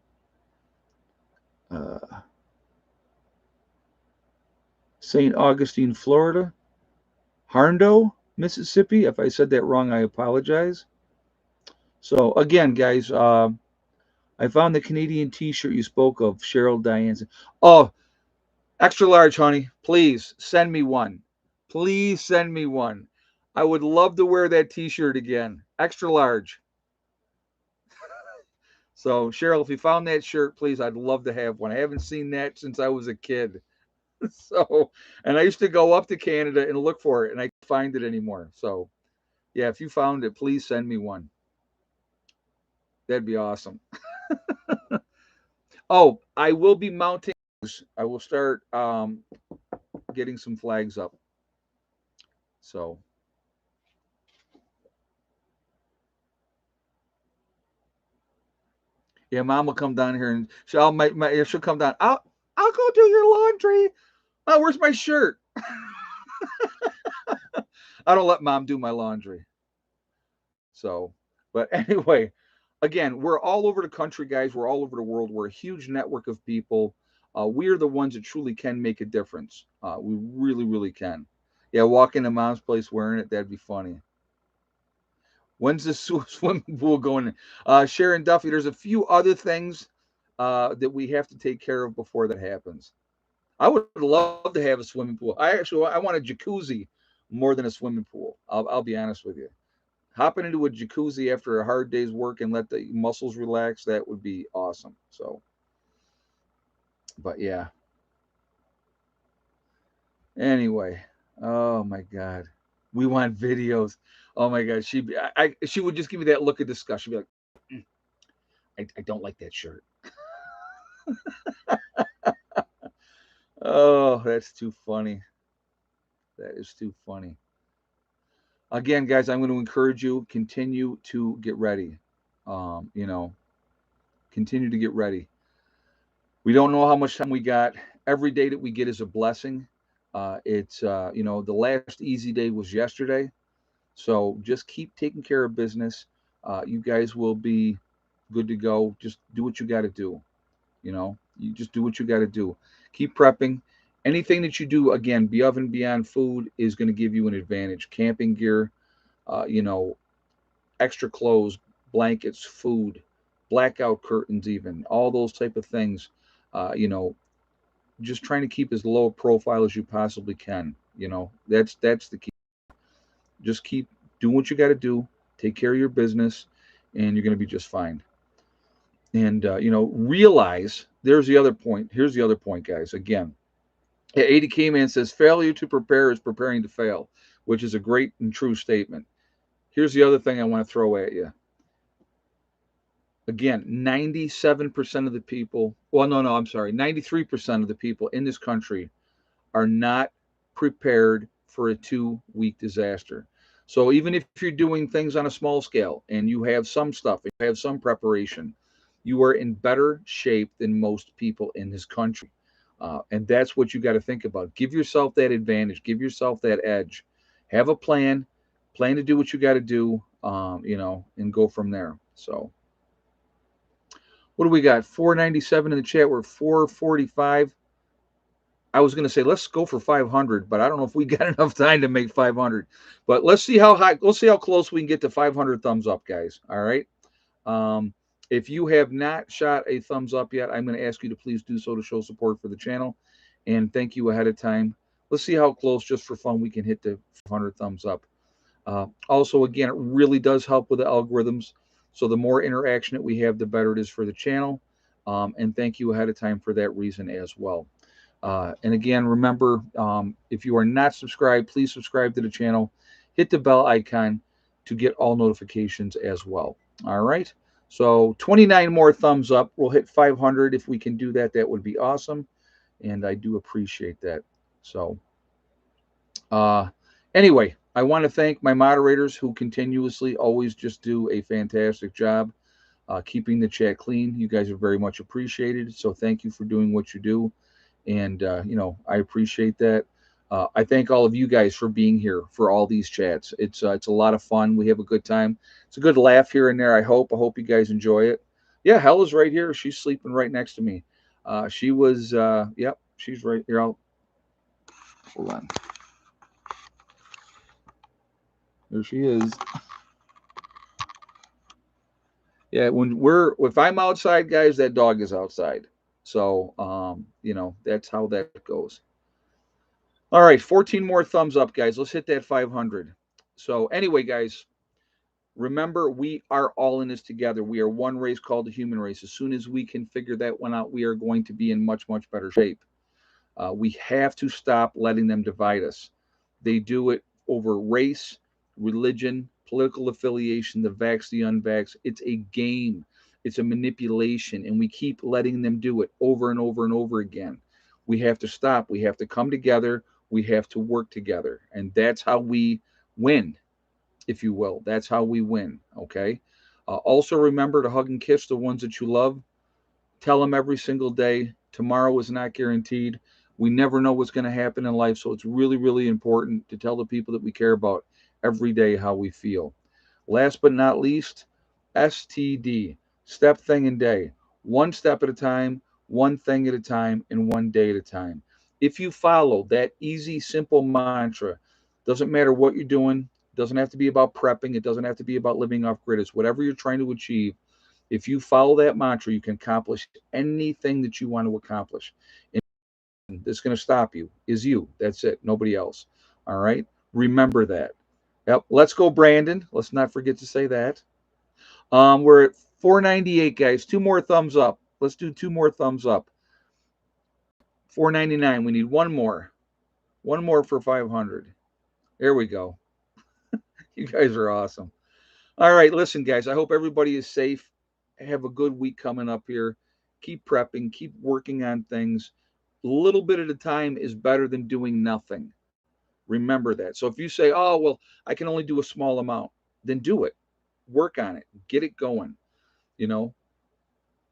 Uh, St. Augustine, Florida. Harndo, Mississippi. If I said that wrong, I apologize. So again, guys, I found the Canadian T-shirt you spoke of, Cheryl Diane. Oh, extra large, honey. Please send me one. Please send me one. I would love to wear that T-shirt again. Extra large. So Cheryl, if you found that shirt, please, I'd love to have one. I haven't seen that since I was a kid. So, and I used to go up to Canada and look for it, and I can't find it anymore. So, yeah, if you found it, please send me one. That'd be awesome. Oh, I will be mounting I will start getting some flags up. So yeah, mom will come down here and she'll come down. I'll go do your laundry. Oh, where's my shirt? I don't let mom do my laundry. So, but anyway, again, we're all over the country, guys. We're all over the world. We're a huge network of people. We are the ones that truly can make a difference. We really, really can. Yeah, walk into mom's place wearing it. That'd be funny. When's the swimming pool going? Sharon Duffy, there's a few other things that we have to take care of before that happens. I would love to have a swimming pool. I want a jacuzzi more than a swimming pool. I'll be honest with you. Hopping into a jacuzzi after a hard day's work and let the muscles relax, that would be awesome. So, but yeah. Anyway, oh my God, we want videos. Oh my God, she would just give me that look of disgust. She'd be like, "Mm, I don't like that shirt." Oh, that's too funny. That is too funny. Again, guys, I'm going to encourage you continue to get ready. You know, continue to get ready. We don't know how much time we got. Every day that we get is a blessing. It's the last easy day was yesterday, so just keep taking care of business. You guys will be good to go. Just do what you got to do. You just do what you got to do. Keep prepping. Anything that you do, again, be and beyond food is going to give you an advantage. Camping gear, uh, you know, extra clothes, blankets, food, blackout curtains, even all those type of things. Uh, you know, just trying to keep as low a profile as you possibly can. That's the key. Just keep doing what you got to do. Take care of your business, and you're going to be just fine. And realize there's the other point. Here's the other point, guys. Again, 80K Man says failure to prepare is preparing to fail, which is a great and true statement. Here's the other thing I want to throw at you. Again, 97% of the people, well, no, I'm sorry, 93% of the people in this country are not prepared for a 2-week disaster. So even if you're doing things on a small scale and you have some stuff, you have some preparation, you are in better shape than most people in this country. And that's what you got to think about. Give yourself that advantage, give yourself that edge. Have a plan to do what you got to do, and go from there. So, what do we got? 497 in the chat. We're 445. I was going to say let's go for 500, but I don't know if we got enough time to make 500. But let's see how high. Let's see how close we can get to 500 thumbs up, guys. All right. Um, if you have not shot a thumbs up yet, I'm going to ask you to please do so to show support for the channel, and thank you ahead of time. Let's see how close, just for fun, we can hit the 500 thumbs up. Also, again, it really does help with the algorithms. So the more interaction that we have, the better it is for the channel. And thank you ahead of time for that reason as well. And again, remember, if you are not subscribed, please subscribe to the channel. Hit the bell icon to get all notifications as well. All right. So 29 more thumbs up. We'll hit 500. If we can do that, that would be awesome. And I do appreciate that. So anyway, I want to thank my moderators who continuously always just do a fantastic job keeping the chat clean. You guys are very much appreciated. So thank you for doing what you do. And, I appreciate that. I thank all of you guys for being here for all these chats. It's a lot of fun. We have a good time. It's a good laugh here and there. I hope you guys enjoy it. Yeah, Hella's right here. She's sleeping right next to me. She was, yep, she's right here. Hold on. There she is. Yeah, if I'm outside, guys, that dog is outside. So, that's how that goes. All right, 14 more thumbs up, guys. Let's hit that 500. So, anyway, guys, remember, we are all in this together. We are one race called the human race. As soon as we can figure that one out, we are going to be in much, much better shape. We have to stop letting them divide us. They do it over race, religion, political affiliation, the vax, the unvax. It's a game. It's a manipulation, and we keep letting them do it over and over and over again. We have to stop. We have to come together. We have to work together. And that's how we win, if you will. That's how we win. Okay. Also, remember to hug and kiss the ones that you love. Tell them every single day. Tomorrow is not guaranteed. We never know what's going to happen in life. So it's really, really important to tell the people that we care about every day how we feel. Last but not least, STD, step, thing, and day. One step at a time, one thing at a time, and one day at a time. If you follow that easy, simple mantra, doesn't matter what you're doing, doesn't have to be about prepping, it doesn't have to be about living off grid, it's whatever you're trying to achieve. If you follow that mantra, you can accomplish anything that you want to accomplish. And that's going to stop you is you. That's it. Nobody else. All right. Remember that. Yep. Let's go, Brandon. Let's not forget to say that. We're at 498, guys. Two more thumbs up. Let's do two more thumbs up. 499. We need one more. One more for 500. There we go. You guys are awesome. All right. Listen, guys, I hope everybody is safe. Have a good week coming up here. Keep prepping, keep working on things. A little bit at a time is better than doing nothing. Remember that. So if you say, oh, well, I can only do a small amount, then do it. Work on it. Get it going. You know,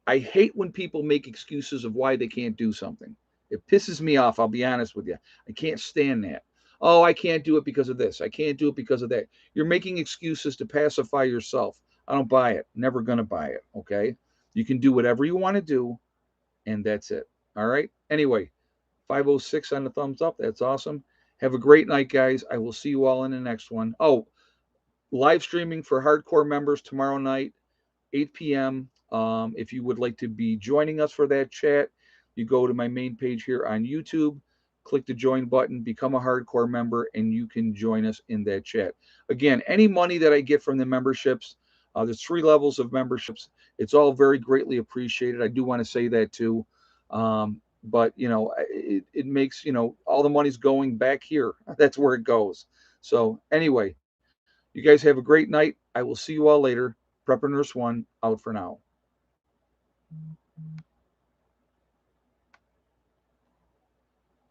I hate when people make excuses of why they can't do something. It pisses me off. I'll be honest with you. I can't stand that. Oh, I can't do it because of this. I can't do it because of that. You're making excuses to pacify yourself. I don't buy it. Never going to buy it. Okay. You can do whatever you want to do, and that's it. All right. Anyway, 506 on the thumbs up. That's awesome. Have a great night, guys. I will see you all in the next one. Oh, live streaming for hardcore members tomorrow night, 8 p.m. If you would like to be joining us for that chat, you go to my main page here on YouTube, click the join button, become a hardcore member, and you can join us in that chat. Again, any money that I get from the memberships, there's 3 levels of memberships. It's all very greatly appreciated. I do want to say that too. But it makes, all the money's going back here. That's where it goes. So anyway, you guys have a great night. I will see you all later. Prepper Nurse One out for now.